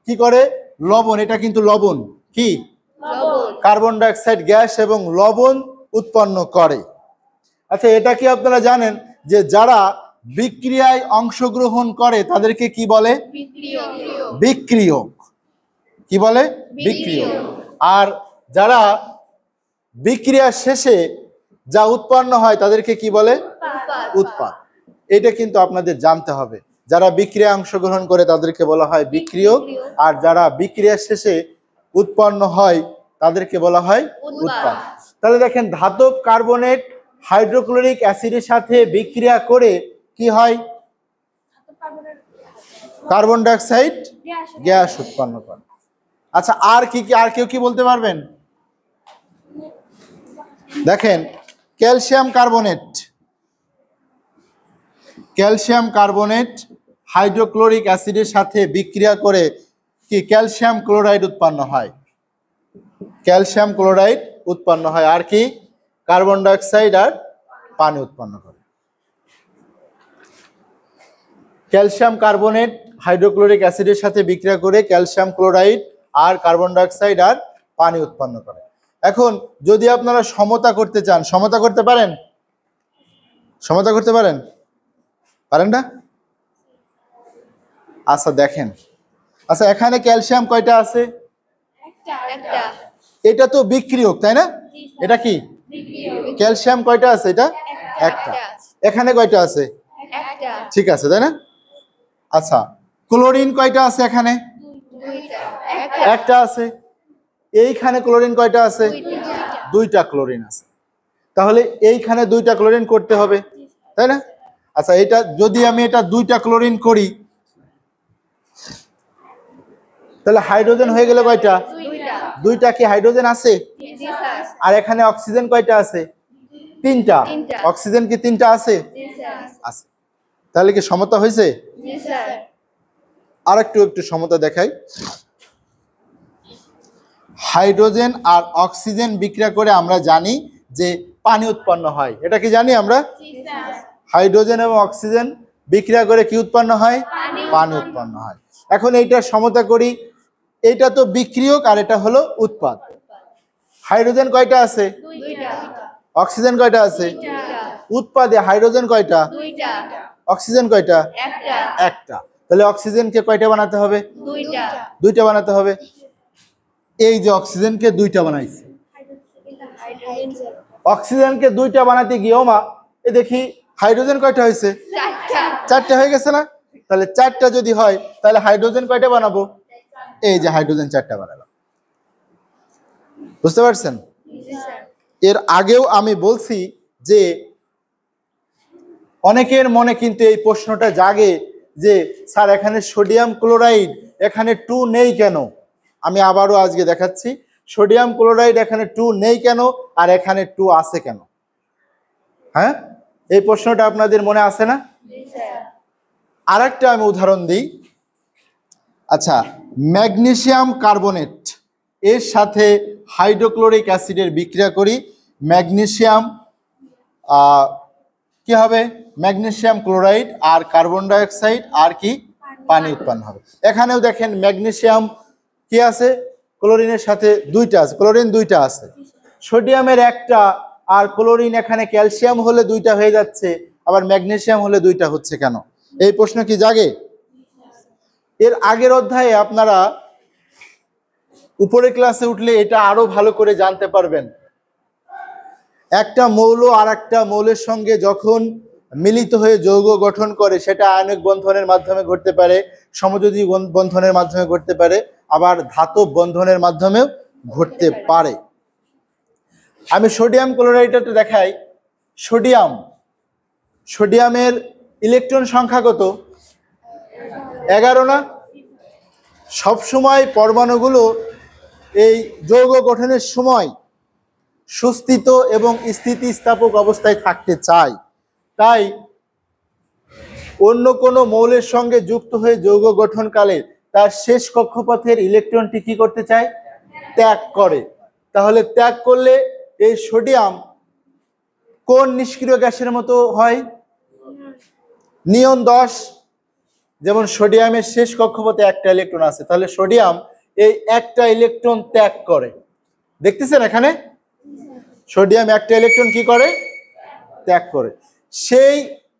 কি করে, লবণ, এটা কিন্তু লবণ, কি কার্বন ডাইঅক্সাইড গ্যাস এবং লবণ উৎপন্ন করে। আচ্ছা, এটা কি আপনারা জানেন যে যারা বিক্রিয়ায় অংশগ্রহণ করে তাদেরকে কি বলে? বিক্রিয়ক। কি বলে? বিক্রিয়ক। আর যারা বিক্রিয়া শেষে যা উৎপন্ন হয় তাদেরকে কি বলে? উৎপাদ। এটা কিন্তু আপনাদের জানতে হবে। যারা বিক্রিয়ায় অংশগ্রহণ করে তাদেরকে বলা হয় বিক্রিয়ক, আর যারা বিক্রিয়া শেষে উৎপন্ন হয় তাদেরকে বলা হয় উৎপাদ। তাহলে দেখেন, ধাতব কার্বনেট হাইড্রোক্লোরিক অ্যাসিডের সাথে বিক্রিয়া করে কি হয়? কার্বন ডাইঅক্সাইড গ্যাস উৎপন্ন করে। আচ্ছা, আর কি কি, আর কেউ কি বলতে পারবেন? দেখেন, calcium carbonate, calcium carbonate hydrochloric অ্যাসিডের সাথে বিক্রিয়া করে কি ক্যালসিয়াম ক্লোরাইড উৎপন্ন হয়। ক্যালসিয়াম ক্লোরাইড উৎপন্ন হয়, আর কি কার্বন ডাইঅক্সাইড আর পানি উৎপন্ন করে। ক্যালসিয়াম কার্বনেট হাইড্রোক্লোরিক অ্যাসিডের সাথে বিক্রিয়া করে ক্যালসিয়াম ক্লোরাইড আর কার্বন ডাইঅক্সাইড আর পানি উৎপন্ন করে। এখন যদি আপনারা সমতা করতে চান, সমতা করতে পারেন? সমতা করতে পারেন? পারেন না? আচ্ছা দেখেন, আচ্ছা এখানে ক্যালসিয়াম কয়টা আছে? এটা তো বিক্রিয়ক, তাই না? এটা কি ক্যালসিয়াম কয়টা আছে? এটা একটা। এখানে কয়টা আছে? ঠিক আছে, তাই না? আচ্ছা, ক্লোরিন কয়টা আছে? এখানে একটা আছে। এইখানে ক্লোরিন কয়টা আছে? দুইটা ক্লোরিন আছে। তাহলে এইখানে দুইটা ক্লোরিন করতে হবে, তাই না? আচ্ছা, এটা যদি আমি এটা দুইটা ক্লোরিন করি তাহলে হাইড্রোজেন হয়ে গেল কয়টা? দুইটা। কি হাইড্রোজেন আছে? আর এখানে অক্সিজেন কয়টা আছে? তিনটা। অক্সিজেন কি তিনটা আছে? আছে। তাহলে কি সমতা হয়েছে? আর একটু সমতা দেখাই। হাইড্রোজেন আর অক্সিজেন বিক্রিয়া করে আমরা জানি যে পানি উৎপন্ন হয়। এটা কি জানি আমরা? হাইড্রোজেন এবং অক্সিজেন বিক্রিয়া করে কি উৎপন্ন হয়? পানি উৎপন্ন হয়। এখন এইটা সমতা করি, এটা তো বিক্রিয়ক আর এটা হলো উৎপাদ। হাইড্রোজেন কয়টা আছে? অক্সিজেন কয়টা আছে? উৎপাদে হাইড্রোজেন কয়টা? অক্সিজেন কয়টা? একটা। তাহলে অক্সিজেনকে কয়টা বানাতে হবে? দুইটা বানাতে হবে। এই যে অক্সিজেনকে দুইটা বানাইছে, অক্সিজেনকে দুইটা বানাতে গিয়েও মা এ দেখি হাইড্রোজেন কয়টা হয়েছে? চারটা হয়ে গেছে না? তাহলে চারটা যদি হয় তাহলে হাইড্রোজেন কয়টা বানাবো? এই যে হাইড্রোজেন চারটা বানালাম। বুঝতে পারছেন? এর আগেও আমি বলছি যে অনেকের মনে কিন্তু এই প্রশ্নটা জাগে যে স্যার এখানে সোডিয়াম ক্লোরাইড এখানে 2 নেই কেন? আমি আবারও আজকে দেখাচ্ছি, সোডিয়াম ক্লোরাইড এখানে 2 নেই কেন আর এখানে 2 আছে কেন? হ্যাঁ, এই প্রশ্নটা আপনাদের মনে আছে না? আর একটা আমি উদাহরণ দিই। আচ্ছা, ম্যাগনেসিয়াম কার্বনেট এর সাথে হাইড্রোক্লোরিক অ্যাসিডের বিক্রিয়া করি, ম্যাগনেসিয়াম কি হবে? ম্যাগনেসিয়াম ক্লোরাইড আর কার্বন ডাইঅক্সাইড আর কি পানি উৎপন্ন হবে। এখানেও দেখেন ম্যাগনেসিয়াম কি আছে? ক্লোরিনের সাথে দুইটা আছে, ক্লোরিন দুইটা আছে। সোডিয়ামের একটা আর ক্লোরিন এখানে ক্যালসিয়াম হলে দুইটা হয়ে যাচ্ছে, আবার ম্যাগনেসিয়াম হলে দুইটা হচ্ছে কেন? এই প্রশ্ন কি জাগে? এর আগের অধ্যায়ে আপনারা উপরের ক্লাসে উঠলে এটা আরো ভালো করে জানতে পারবেন। একটা মৌল আর একটা মৌলের সঙ্গে যখন মিলিত হয়ে যৌগ গঠন করে সেটা আয়নিক বন্ধনের মাধ্যমে ঘটতে পারে, সমযোজী বন্ধনের মাধ্যমে ঘটতে পারে, আবার ধাতব বন্ধনের মাধ্যমেও ঘটতে পারে। আমি সোডিয়াম ক্লোরাইডটা দেখাই। সোডিয়ামের ইলেকট্রন সংখ্যা কত? 11 না? সবসময় পরমাণুগুলো এই যৌগ গঠনের সময় সুস্থিত এবং স্থিতিস্থাপক অবস্থায় থাকতে চায়, তাই অন্য কোনো মৌলের সঙ্গে যুক্ত হয়ে যৌগ গঠনকালে তার শেষ কক্ষপথের ইলেকট্রনটি কি করতে চায়? ত্যাগ করে। তাহলে ত্যাগ করলে এই সোডিয়াম কোন নিষ্ক্রিয় গ্যাসের মতো হয়? নিয়ন 10। যেমন সোডিয়ামের শেষ কক্ষপথে একটা ইলেকট্রন আছে, তাহলে সোডিয়াম এই একটা ইলেকট্রন ত্যাগ করে। দেখতেছেন এখানে সোডিয়াম একটা ইলেকট্রন কি করে? ত্যাগ করে।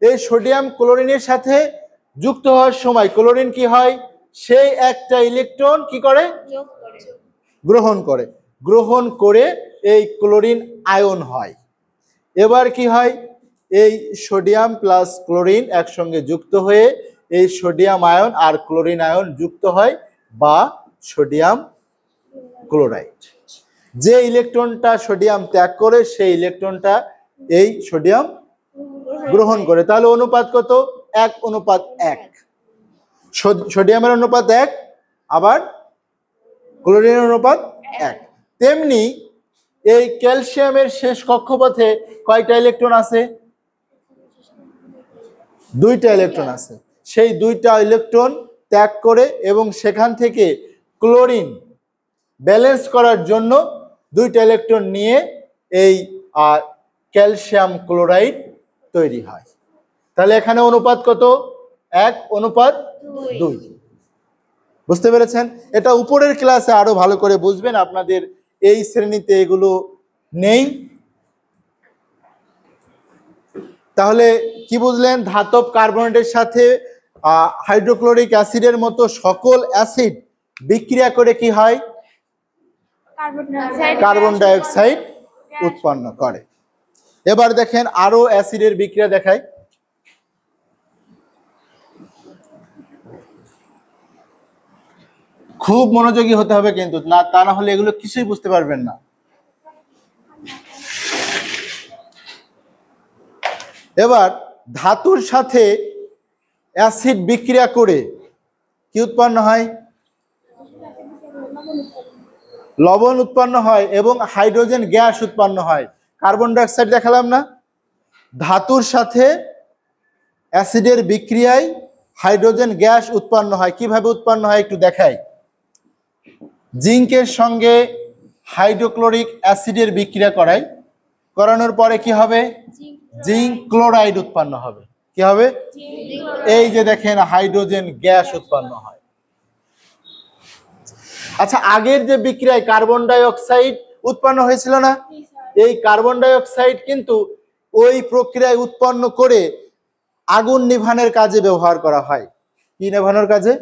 এই সোডিয়াম ক্লোরিনের সাথে যুক্ত হওয়ার সময় ক্লোরিন কি হয়? সেই একটা ইলেকট্রন কি করে? গ্রহণ করে। গ্রহণ করে এই ক্লোরিন আয়ন হয়। এবার কি হয়? এই সোডিয়াম প্লাস ক্লোরিন একসঙ্গে যুক্ত হয়ে এই সোডিয়াম আয়ন আর ক্লোরিন আয়ন যুক্ত হয় বা সোডিয়াম ক্লোরাইড। যে ইলেকট্রনটা সোডিয়াম ত্যাগ করে সেই ইলেকট্রনটা এই সোডিয়াম গ্রহণ করে। তাহলে অনুপাত কত? 1:1। সোডিয়ামের অনুপাত 1, আবার ক্লোরিনের অনুপাত 1। তেমনি এই ক্যালসিয়ামের শেষ কক্ষপথে কয়টা ইলেকট্রন আছে? 2টা ইলেকট্রন আছে। সেই 2টা ইলেকট্রন ত্যাগ করে এবং সেখান থেকে ক্লোরিন ব্যালেন্স করার জন্য 2টা ইলেকট্রন নিয়ে এই ক্যালসিয়াম ক্লোরাইড তৈরি হয়। তাহলে এখানে অনুপাত কত? 1:2। বুঝতে পেরেছেন? এটা উপরের ক্লাসে আরো ভালো করে বুঝবেন, আপনাদের এই শ্রেণীতে এগুলো নেই। তাহলে কি বুঝলেন? ধাতব কার্বনেটের সাথে হাইড্রোক্লোরিক অ্যাসিডের মতো সকল অ্যাসিড বিক্রিয়া করে কি হয়? কার্বন ডাই অক্সাইড উৎপন্ন করে। এবার দেখেন আরো অ্যাসিডের বিক্রিয়া দেখায়। খুব মনোযোগী হতে হবে কিন্তু, না তা না হলে এগুলো কিছুই বুঝতে পারবেন না। এবার ধাতুর সাথে অ্যাসিড বিক্রিয়া করে কি উৎপন্ন হয়? লবণ উৎপন্ন হয় এবং হাইড্রোজেন গ্যাস উৎপন্ন হয়। কার্বন ডাই অক্সাইড দেখালাম না? ধাতুর সাথে অ্যাসিডের বিক্রিয়ায় হাইড্রোজেন গ্যাস উৎপন্ন হয়। কিভাবে উৎপন্ন হয় একটু দেখাই। জিঙ্কের সঙ্গে হাইড্রোক্লোরিক অ্যাসিডের বিক্রিয়া করানোর পরে কি হবে? জিঙ্ক ক্লোরাইড উৎপন্ন হবে। কি হবে? এই যে দেখেন হাইড্রোজেন গ্যাস উৎপন্ন হয়। আচ্ছা, আগের যে বিক্রিয়ায় কার্বন ডাই অক্সাইড উৎপন্ন হয়েছিল না? এই কার্বন ডাই অক্সাইড কিন্তু ওই প্রক্রিয়ায় উৎপন্ন করে আগুন নেভানোর কাজে ব্যবহার করা হয়। কি নেভানোর কাজে?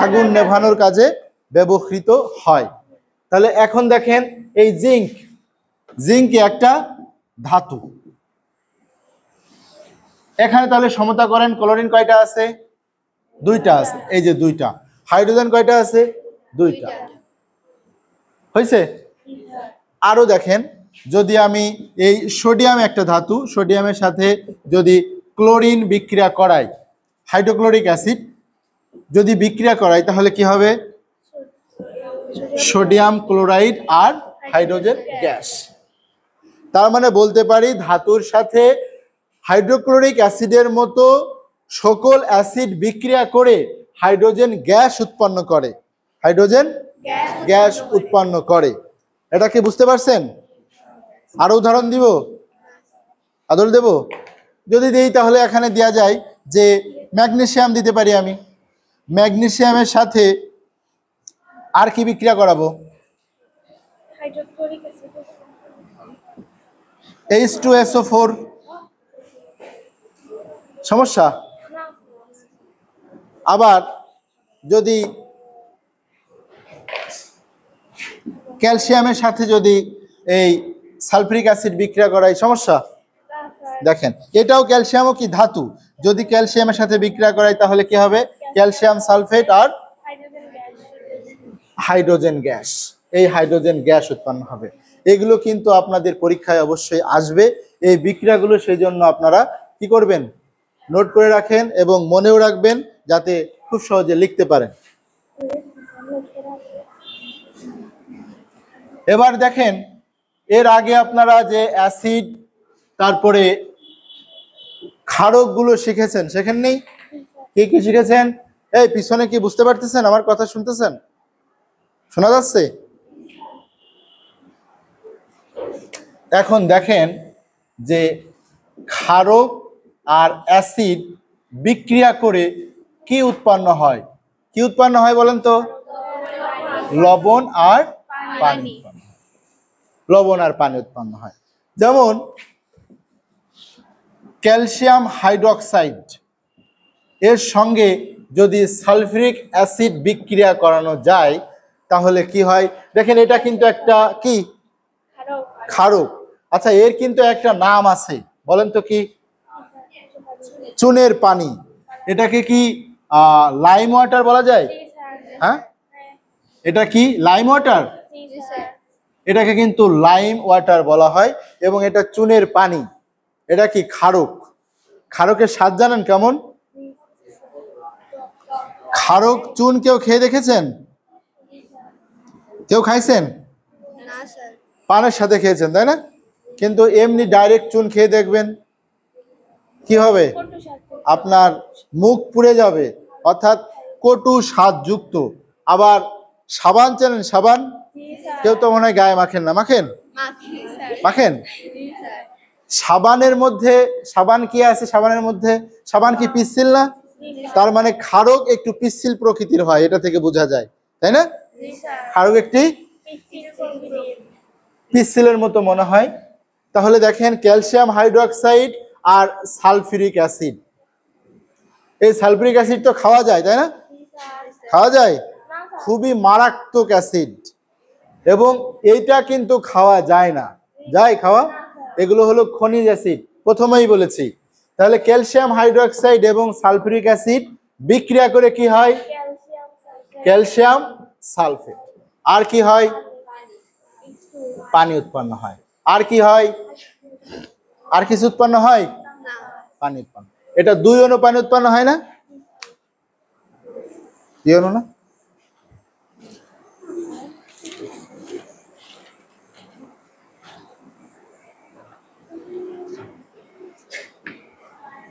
আগুন নেভানোর কাজে ব্যবহৃত হয়। তাহলে এখন দেখেন এই জিঙ্ক একটা ধাতু। এখানে তাহলে সমতা করেন, ক্লোরিন কয়টা আছে? 2টা আছে। এই যে 2টা। হাইড্রোজেন কয়টা আছে? 2টা। হয়েছে? আরো দেখেন, যদি আমি এই সোডিয়াম একটা ধাতু, সোডিয়ামের সাথে যদি ক্লোরিন বিক্রিয়া করাই, হাইড্রোক্লোরিক অ্যাসিড যদি বিক্রিয়া করাই, তাহলে কি হবে? সোডিয়াম ক্লোরাইড আর হাইড্রোজেন গ্যাস। তার মানে বলতে পারি ধাতুর সাথে হাইড্রোক্লোরিক অ্যাসিডের মতো সকল অ্যাসিড বিক্রিয়া করে হাইড্রোজেন গ্যাস উৎপন্ন করে। হাইড্রোজেন গ্যাস উৎপন্ন করে। এটা কি বুঝতে পারছেন? আরো উদাহরণ দিব? আদর দেব? যদি দেই তাহলে এখানে দেয়া যায় যে ম্যাগনেসিয়াম দিতে পারি আমি। ম্যাগনেসিয়ামের সাথে আর কি বিক্রিয়া করাবো? H2SO4। সমস্যা? আবার যদি ক্যালসিয়ামের সাথে যদি এই সালফিউরিক অ্যাসিড বিক্রিয়া করাই, সমস্যা? দেখেন এটাও ক্যালসিয়ামও কি ধাতু। যদি ক্যালসিয়ামের সাথে বিক্রিয়া করাই তাহলে কি হবে? ক্যালসিয়াম সালফেট আর হাইড্রোজেন গ্যাস। এই হাইড্রোজেন গ্যাস উৎপন্ন হবে। এগুলো কিন্তু আপনাদের পরীক্ষায় অবশ্যই আসবে। এই বিক্রিয়াগুলো সেই জন্য আপনারা কি করবেন? নোট করে রাখেন এবং মনেও রাখবেন, যাতে খুব সহজে লিখতে পারেন। এবার দেখেন এর আগে আপনারা যে অ্যাসিড তারপরে ক্ষারকগুলো শিখেছেন, শেখেন নেই? কি কি শিখেছেন? এই পিছনে কি বুঝতে পারতেছেন? আমার কথা শুনতেছেন? শোনা যাচ্ছে? এখন দেখেন যে ক্ষারক আর অ্যাসিড বিক্রিয়া করে কি উৎপন্ন হয়? কি উৎপন্ন হয় বলেন তো? লবণ আর পানি উৎপন্ন হয়। লবণ আর পানি উৎপন্ন হয়। যেমন ক্যালসিয়াম হাইড্রোক্সাইড এর সঙ্গে যদি সালফিউরিক অ্যাসিড বিক্রিয়া করানো যায় তাহলে কি হয়? দেখেন এটা কিন্তু একটা কি ক্ষারক। আচ্ছা, এর কিন্তু একটা নাম আছে, বলেন তো কি? চুনের পানি। এটাকে কি লাইম ওয়াটার বলা যায়? হ্যাঁ, এটা কি লাইম ওয়াটার? এটাকে কিন্তু লাইম ওয়াটার বলা হয় এবং এটা চুনের পানি। এটা কি ক্ষারক। ক্ষারকের স্বাদ জানেন কেমন? ক্ষারক চুন কেউ খেয়ে দেখেছেন? কেউ খাইছেন? পানের সাথে খেয়েছেন তাই না? কিন্তু এমনি ডাইরেক্ট চুন খেয়ে দেখবেন কি হবে? আপনার মুখ পুড়ে যাবে, অর্থাৎ কটু স্বাদযুক্ত। আবার সাবান চেনেন? সাবান কেউ তো মনে হয় গায়ে মাখেন না, মাখেন? মাখেন। সাবানের মধ্যে সাবান কি আছে? সাবানের মধ্যে সাবান কি পিচ্ছিল না? তার মানে ক্ষারক একটু পিচ্ছিল প্রকৃতির হয়, এটা থেকে বোঝা যায় তাই না? ক্ষারক একটি পিচ্ছিলের মতো মনে হয়। তাহলে দেখেন ক্যালসিয়াম হাইড্রোক্সাইড আর সালফিউরিক অ্যাসিড, এই সালফিউরিক অ্যাসিড তো খাওয়া যায় তাই না? খাওয়া যায়, খুবই মারাত্মক অ্যাসিড এবং এইটা কিন্তু খাওয়া যায় না। যায় খাওয়া? এগুলো হলো খনিজ অ্যাসিড, প্রথমেই বলেছি। তাহলে ক্যালসিয়াম হাইড্রোক্সাইড এবং সালফিউরিক অ্যাসিড বিক্রিয়া করে কি হয়? Calcium sulphate. আর কি হয়? পানি উৎপন্ন হয়। আর কি হয়? আর কিছু উৎপন্ন হয়? পানি উৎপন্ন। এটা দুই অণু পানি উৎপন্ন হয় না? কি অণু না?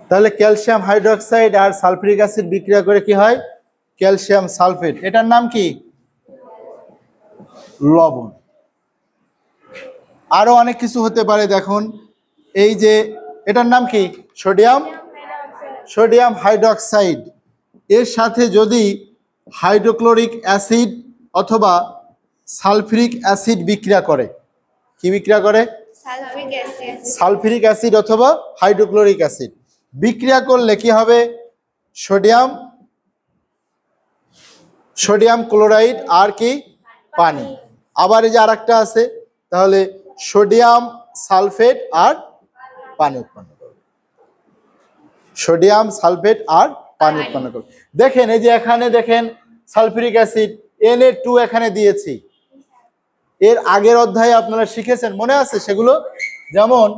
তাহলে ক্যালসিয়াম হাইড্রোক্সাইড আর সালফিউরিক অ্যাসিড বিক্রিয়া করে কি হয়? Calcium sulphate. এটার নাম কি? লবণ। আরো অনেক কিছু হতে পারে। দেখুন এই যে এটার নাম কি? Sodium hydroxide. এর সাথে যদি হাইড্রোক্লোরিক অ্যাসিড অথবা সালফিউরিক অ্যাসিড বিক্রিয়া করে, কি বিক্রিয়া করে? সালফিউরিক অ্যাসিড অথবা হাইড্রোক্লোরিক অ্যাসিড বিক্রিয়া করলে কি হবে? সোডিয়াম ক্লোরাইড আর কি? পানি। আবার এই যে আরেকটা আছে, তাহলে সোডিয়াম সালফেট আর পানি উৎপন্ন করবে। সোডিয়াম সালফেট আর পানি উৎপন্ন করবে। দেখেন এই যে এখানে দেখেন সালফিউরিক অ্যাসিড Na2 এখানে দিয়েছি। এর আগের অধ্যায়ে আপনারা শিখেছেন, মনে আছে সেগুলো? যেমন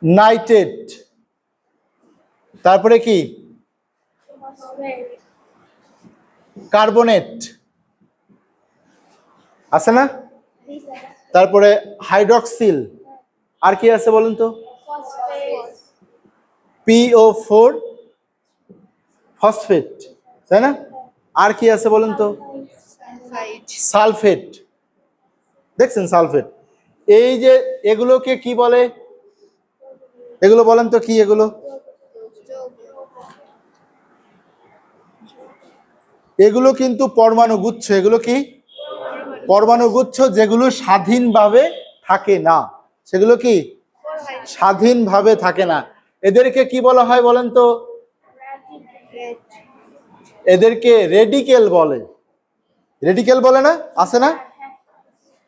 নাইট্রেট, তারপরে কি কার্বনেট আছে না? তারপরে হাইড্রক্সিল। আর কি আছে বলেন তো? PO4 ফসফেট তাই না? আর কি আছে বলেন তো? সালফেট। দেখছেন সালফেট। এই যে এগুলোকে কি বলে? এগুলো বলেন তো কি? এগুলো এগুলো কিন্তু পরমাণু গুচ্ছ। এগুলো কি? পরমাণু গুচ্ছ, যেগুলো স্বাধীনভাবে থাকে না। সেগুলো কি? স্বাধীনভাবে থাকে না। এদেরকে কি বলা হয় বলেন তো? এদেরকে রেডিকেল বলে। রেডিকেল বলে না? আছে না?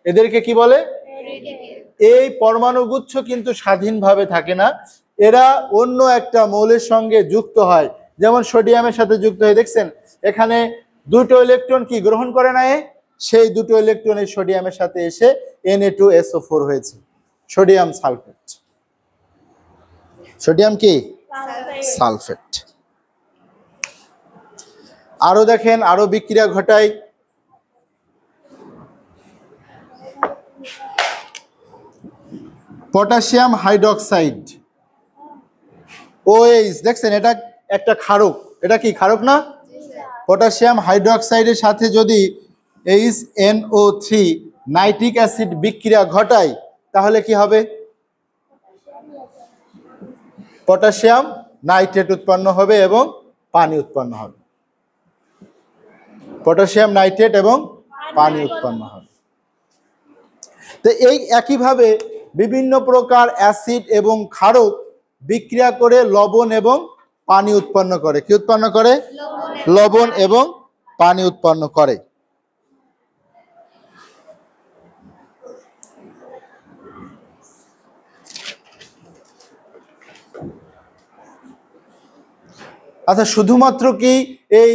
এদেরকে কি বলে? এই পরমাণু গুচ্ছ কিন্তু স্বাধীনভাবে থাকে না, এরা অন্য একটা মৌলের সঙ্গে যুক্ত হয়। যেমন সোডিয়ামের সাথে যুক্ত হয়ে দেখছেন এখানে দুটো ইলেকট্রন কি গ্রহণ করে না, সেই দুটো ইলেকট্রন এই সোডিয়ামের সাথে এসে Na2SO4 হয়েছে, সোডিয়াম সালফেট। সোডিয়াম কি? সালফেট। আরো দেখেন আরো বিক্রিয়া ঘটায়। পটাশিয়াম হাইড্রোক্সাইড OH, দেখছেন এটা একটা ক্ষারক, এটা কি ক্ষারক না? পটাশিয়াম হাইড্রোক্সাইডের সাথে যদি HNO3 নাইট্রিক অ্যাসিড বিক্রিয়া ঘটায় তাহলে কি হবে? পটাশিয়াম নাইট্রেট উৎপন্ন হবে এবং পানি উৎপন্ন হবে। পটাশিয়াম নাইট্রেট এবং পানি উৎপন্ন হবে। তো এই একইভাবে বিভিন্ন প্রকার অ্যাসিড এবং ক্ষারক বিক্রিয়া করে লবণ এবং পানি উৎপন্ন করে। কি উৎপন্ন করে? লবণ এবং পানি উৎপন্ন করে। আচ্ছা, শুধুমাত্র কি এই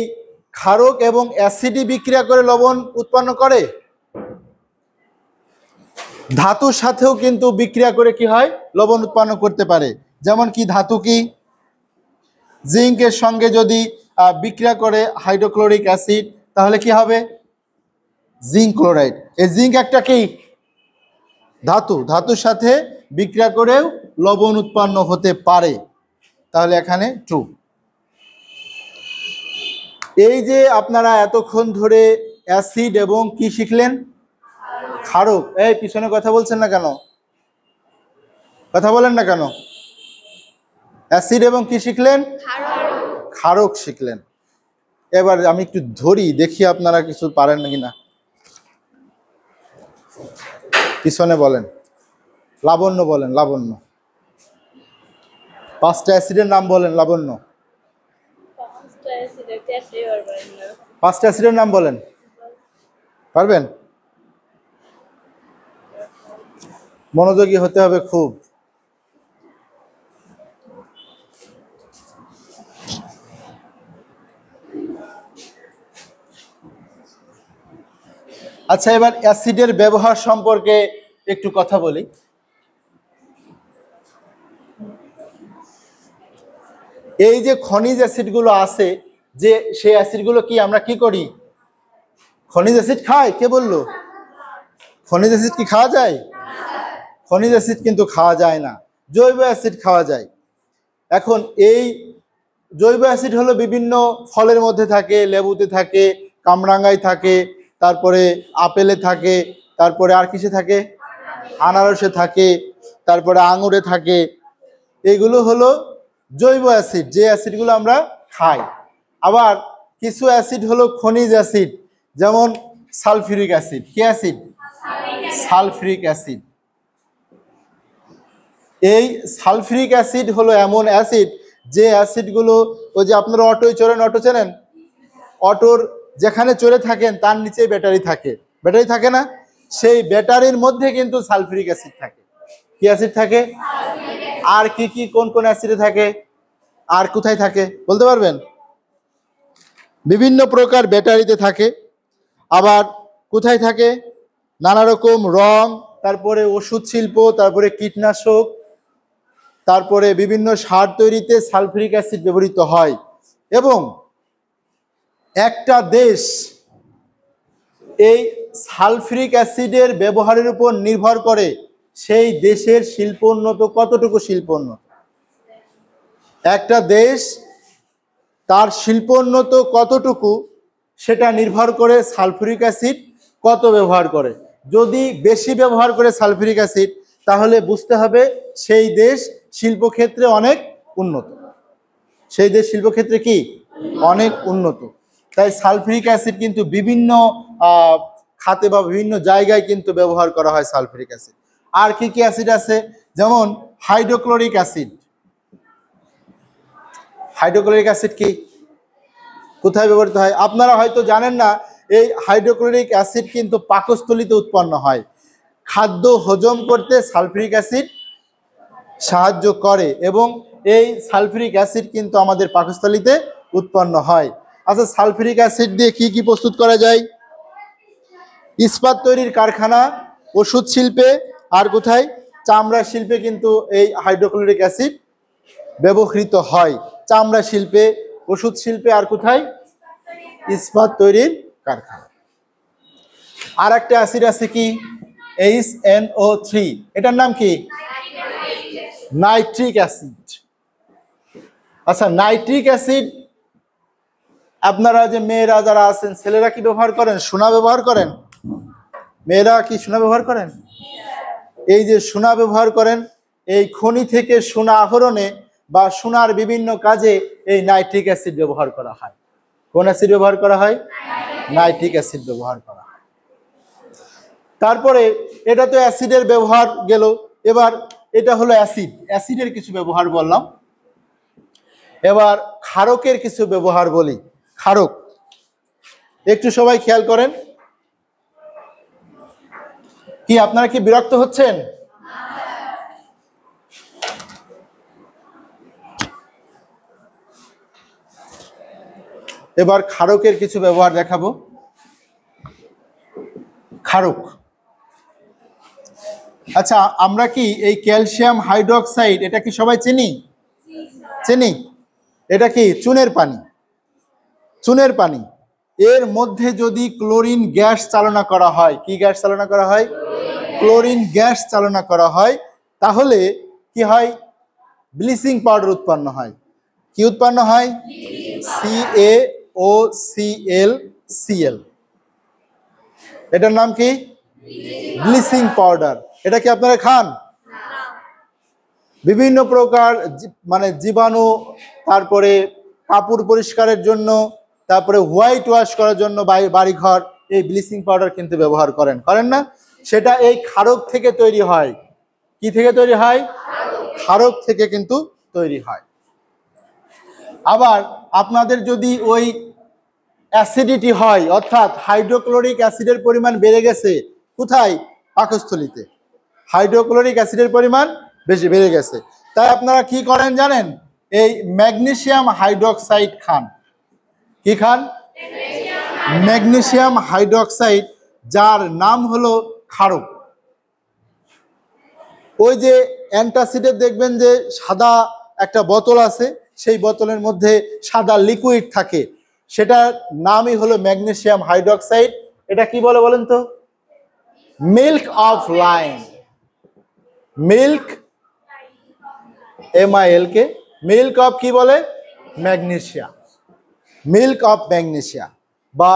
ক্ষারক এবং অ্যাসিডই বিক্রিয়া করে লবণ উৎপন্ন করে? ধাতুর সাথেও কিন্তু বিক্রিয়া করে কি হয়? লবণ উৎপন্ন করতে পারে। যেমন কি ধাতু কি? জিঙ্কের সঙ্গে যদি বিক্রিয়া করে হাইড্রোক্লোরিক অ্যাসিড তাহলে কি হবে? Zinc chloride. এই জিঙ্ক একটা কি ধাতু, ধাতুর সাথে বিক্রিয়া করেও লবণ উৎপন্ন হতে পারে। তাহলে এখানে ট্রু। এই যে আপনারা এতক্ষণ ধরে অ্যাসিড এবং কি শিখলেন? ক্ষারক। এই পিছনে কথা বলছেন না কেন? কথা বলেন না কেন? অ্যাসিড এবং কি শিখলেন? ক্ষারক শিখলেন। এবার আমি একটু ধরি, দেখি আপনারা কিছু পারেন নাকি না। পিছনে বলেন। লাবণ্য বলেন, লাবণ্য। 5টা অ্যাসিডের নাম বলেন, লাবণ্য। 5টা অ্যাসিডের নাম বলেন, পারবেন? মনোযোগী হতে হবে খুব। আচ্ছা, এবার অ্যাসিডের ব্যবহার সম্পর্কে একটু কথা বলি। এই যে খনিজ অ্যাসিডগুলো আছে, যে সেই অ্যাসিডগুলো কি আমরা কি করি? খনিজ অ্যাসিড খাই? কে বললো? খনিজ অ্যাসিড কি খাওয়া যায়? খনিজ অ্যাসিড কিন্তু খাওয়া যায় না, জৈব অ্যাসিড খাওয়া যায়। এখন এই জৈব অ্যাসিড হলো বিভিন্ন ফলের মধ্যে থাকে, লেবুতে থাকে, কামরাঙ্গায় থাকে, তারপরে আপেলে থাকে, তারপরে আর কিসে থাকে? আনারসে থাকে, তারপরে আঙুরে থাকে। এগুলো হলো জৈব অ্যাসিড, যে অ্যাসিডগুলো আমরা খাই। আবার কিছু অ্যাসিড হলো খনিজ অ্যাসিড, যেমন সালফিউরিক অ্যাসিড। কি অ্যাসিড? Sulphuric acid. এই সালফিউরিক অ্যাসিড হলো এমন অ্যাসিড যে অ্যাসিডগুলো, ওই যে আপনারা অটোয় চড়েন, অটো চেনেন? অটোর যেখানে চড়ে থাকেন তার নিচে ব্যাটারি থাকে, ব্যাটারি থাকে না? সেই ব্যাটারির মধ্যে কিন্তু সালফিউরিক অ্যাসিড থাকে। কি অ্যাসিড থাকে? আর কি কি কোন কোন অ্যাসিডে থাকে? আর কোথায় থাকে বলতে পারবেন? বিভিন্ন প্রকার ব্যাটারিতে থাকে। আবার কোথায় থাকে? নানা রকম রং, তারপরে ওষুধ শিল্প, তারপরে কীটনাশক, তারপরে বিভিন্ন সার তৈরিতে সালফিউরিক অ্যাসিড ব্যবহৃত হয়। এবং একটা দেশ এই সালফিউরিক অ্যাসিডের ব্যবহারের উপর নির্ভর করে সেই দেশের শিল্পোন্নত কতটুকু শিল্পোন্নত। একটা দেশ তার শিল্পোন্নত কতটুকু সেটা নির্ভর করে সালফিউরিক অ্যাসিড কত ব্যবহার করে। যদি বেশি ব্যবহার করে সালফিউরিক অ্যাসিড তাহলে বুঝতে হবে সেই দেশ শিল্পক্ষেত্রে অনেক উন্নত, সেই দেশ শিল্পক্ষেত্রে কি অনেক উন্নত। তাই সালফিউরিক অ্যাসিড কিন্তু বিভিন্ন খাতে বা বিভিন্ন জায়গায় কিন্তু ব্যবহার করা হয় সালফিউরিক অ্যাসিড। আর কি কি অ্যাসিড আছে? যেমন হাইড্রোক্লোরিক অ্যাসিড। হাইড্রোক্লোরিক অ্যাসিড কি কোথায় ব্যবহৃত হয়? আপনারা হয়তো জানেন না, এই হাইড্রোক্লোরিক অ্যাসিড কিন্তু পাকস্থলীতে উৎপন্ন হয়। খাদ্য হজম করতে সালফিউরিক অ্যাসিড সাহায্য করে এবং এই সালফিউরিক অ্যাসিড কিন্তু আমাদের পাকস্থলীতে উৎপন্ন হয়। আচ্ছা, সালফিউরিক অ্যাসিড দিয়ে কি কি প্রস্তুত করা যায়? ইস্পাত তৈরির কারখানা, ওষুধ শিল্পে, আর কোথায়? চামড়া শিল্পে কিন্তু এই হাইড্রোক্লোরিক অ্যাসিড ব্যবহৃত হয়। চামড়া শিল্পে, ওষুধ শিল্পে, আর কোথায়? ইস্পাত তৈরির কারখানা। আর একটা অ্যাসিড আছে কি? HNO3। এটার নাম কি? Nitric acid. আচ্ছা, নাইট্রিক অ্যাসিড আপনারা যে মেয়েরা যারা আছেন, ছেলেরা কি ব্যবহার করেন? সোনা ব্যবহার করেন? মেয়েরা কি সোনা ব্যবহার করেন? এই যে সোনা ব্যবহার করেন, এই খনি থেকে সোনা আহরণে বা সোনার বিভিন্ন কাজে এই নাইট্রিক অ্যাসিড ব্যবহার করা হয়। কোন অ্যাসিড ব্যবহার করা হয়? নাইট্রিক অ্যাসিড ব্যবহার করা হয়। তারপরে এটা তো অ্যাসিডের ব্যবহার গেল, এবার এটা হলো অ্যাসিড, অ্যাসিডের কিছু ব্যবহার বললাম। এবার ক্ষারকের কিছু ব্যবহার বলি। ক্ষারক একটু সবাই খেয়াল করেন। কি আপনারা কি বিরক্ত হচ্ছেন? এবার ক্ষারকের কিছু ব্যবহার দেখাবো। ক্ষারক, আচ্ছা আমরা কি এই ক্যালসিয়াম হাইড্রোক্সাইড এটা কি সবাই চিনি? চিনি। এটা কি চুনের পানি, চুনের পানি। এর মধ্যে যদি ক্লোরিন গ্যাস চালনা করা হয়, কি গ্যাস চালনা করা হয়? ক্লোরিন গ্যাস চালনা করা হয়, তাহলে কি হয়? ব্লিচিং পাউডার উৎপন্ন হয়। কি উৎপন্ন হয়? CaOCl। এটার নাম কি? Bleaching powder. এটা কি আপনারা খান? বিভিন্ন প্রকার মানে জীবাণু, তারপরে কাপড় পরিষ্কারের জন্য, তারপরে হোয়াইট ওয়াশ করার জন্য বাড়িঘর এই ব্লিচিং পাউডার কিন্তু ব্যবহার করেন, করেন না? সেটা এই ক্ষারক থেকে তৈরি হয়। কি থেকে তৈরি হয়? ক্ষারক থেকে কিন্তু তৈরি হয়। আবার আপনাদের যদি ওই অ্যাসিডিটি হয়, অর্থাৎ হাইড্রোক্লোরিক অ্যাসিডের পরিমাণ বেড়ে গেছে, কোথায়? পাকস্থলীতে হাইড্রোক্লোরিক অ্যাসিডের পরিমাণ বেশি বেড়ে গেছে, তাই আপনারা কি করেন জানেন? এই ম্যাগনেসিয়াম হাইড্রোক্সাইড খান। কি খান? ম্যাগনেসিয়াম হাইড্রোক্সাইড, যার নাম হলো ক্ষারক। ওই যে অ্যান্টাসিডের দেখবেন যে সাদা একটা বোতল আছে, সেই বোতলের মধ্যে সাদা লিকুইড থাকে, সেটার নামই হলো ম্যাগনেসিয়াম হাইড্রোক্সাইড। এটা কি বলে বলেন তো? Milk of lime. Milk, MILK, milk of কি বলে? ম্যাগনেসিয়া। মিল্ক অফ ম্যাগনেসিয়া বা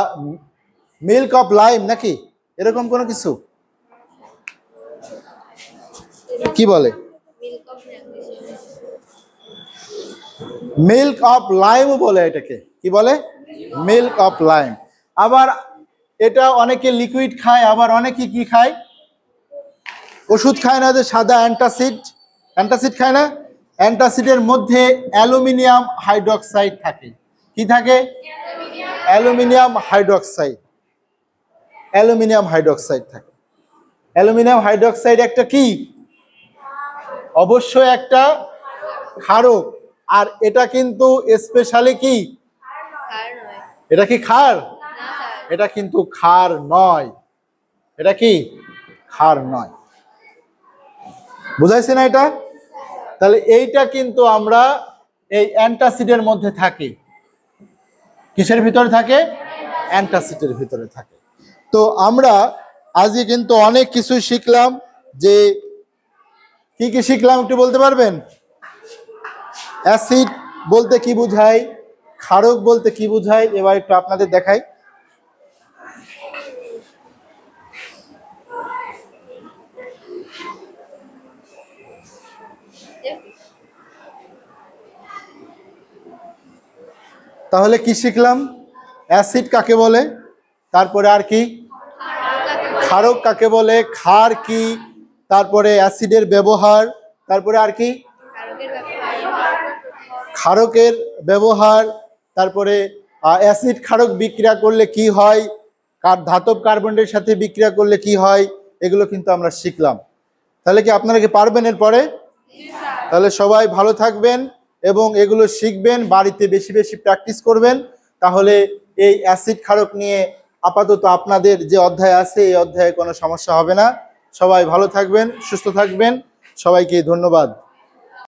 মিল্ক অফ লাইম, নাকি এরকম কোনো কিছু কি বলে? মিল্ক অফ লাইম বলে এটাকে। কি বলে? Milk of lime. আবার এটা অনেকে লিকুইড খায়, আবার অনেকে কি খায়? ওষুধ খায় না, যে সাদা অ্যান্টাসিড, অ্যান্টাসিড খায় না? অ্যান্টাসিডের মধ্যে অ্যালুমিনিয়াম হাইড্রোক্সাইড থাকে। কি থাকে? Aluminium hydroxide. অ্যালুমিনিয়াম হাইড্রোক্সাইড থাকে। অ্যালুমিনিয়াম হাইড্রোক্সাইড একটা কি? অবশ্যই একটা ক্ষারক। আর এটা কিন্তু স্পেশালি কি? এটা কি ক্ষার? এটা কিন্তু ক্ষার নয়। এটা কি? ক্ষার নয়। বুঝাইছে না এটা? তাহলে এইটা কিন্তু আমরা এই অ্যান্টাসিডের মধ্যে থাকি। কিসের ভিতরে থাকে? অ্যান্টাসিডের ভিতরে থাকে। তো আমরা আজকে কিন্তু অনেক কিছু শিখলাম। যে কি কি শিখলাম একটু বলতে পারবেন? অ্যাসিড বলতে কি বোঝায়, ক্ষারক বলতে কি বোঝায়, এবার একটু আপনাদের দেখাই। তাহলে কি শিখলাম? অ্যাসিড কাকে বলে, তারপরে আর কি? ক্ষারক কাকে বলে, ক্ষার কি, তারপরে অ্যাসিডের ব্যবহার, তারপরে আর কি? ক্ষারকের ব্যবহার, তারপরে অ্যাসিড ক্ষারক বিক্রিয়া করলে কি হয়, ধাতব কার্বনের সাথে বিক্রিয়া করলে কি হয়, এগুলো কিন্তু আমরা শিখলাম। তাহলে কি আপনারা কি পারবেন এরপরে? তাহলে সবাই ভালো থাকবেন এবং এগুলো শিখবেন, বাড়িতে বেশি বেশি প্র্যাকটিস করবেন। তাহলে এই অ্যাসিড ক্ষারক নিয়ে আপাতত আপনাদের যে অধ্যায় আছে, এই অধ্যায়ে কোনো সমস্যা হবে না। সবাই ভালো থাকবেন, সুস্থ থাকবেন। সবাইকে ধন্যবাদ।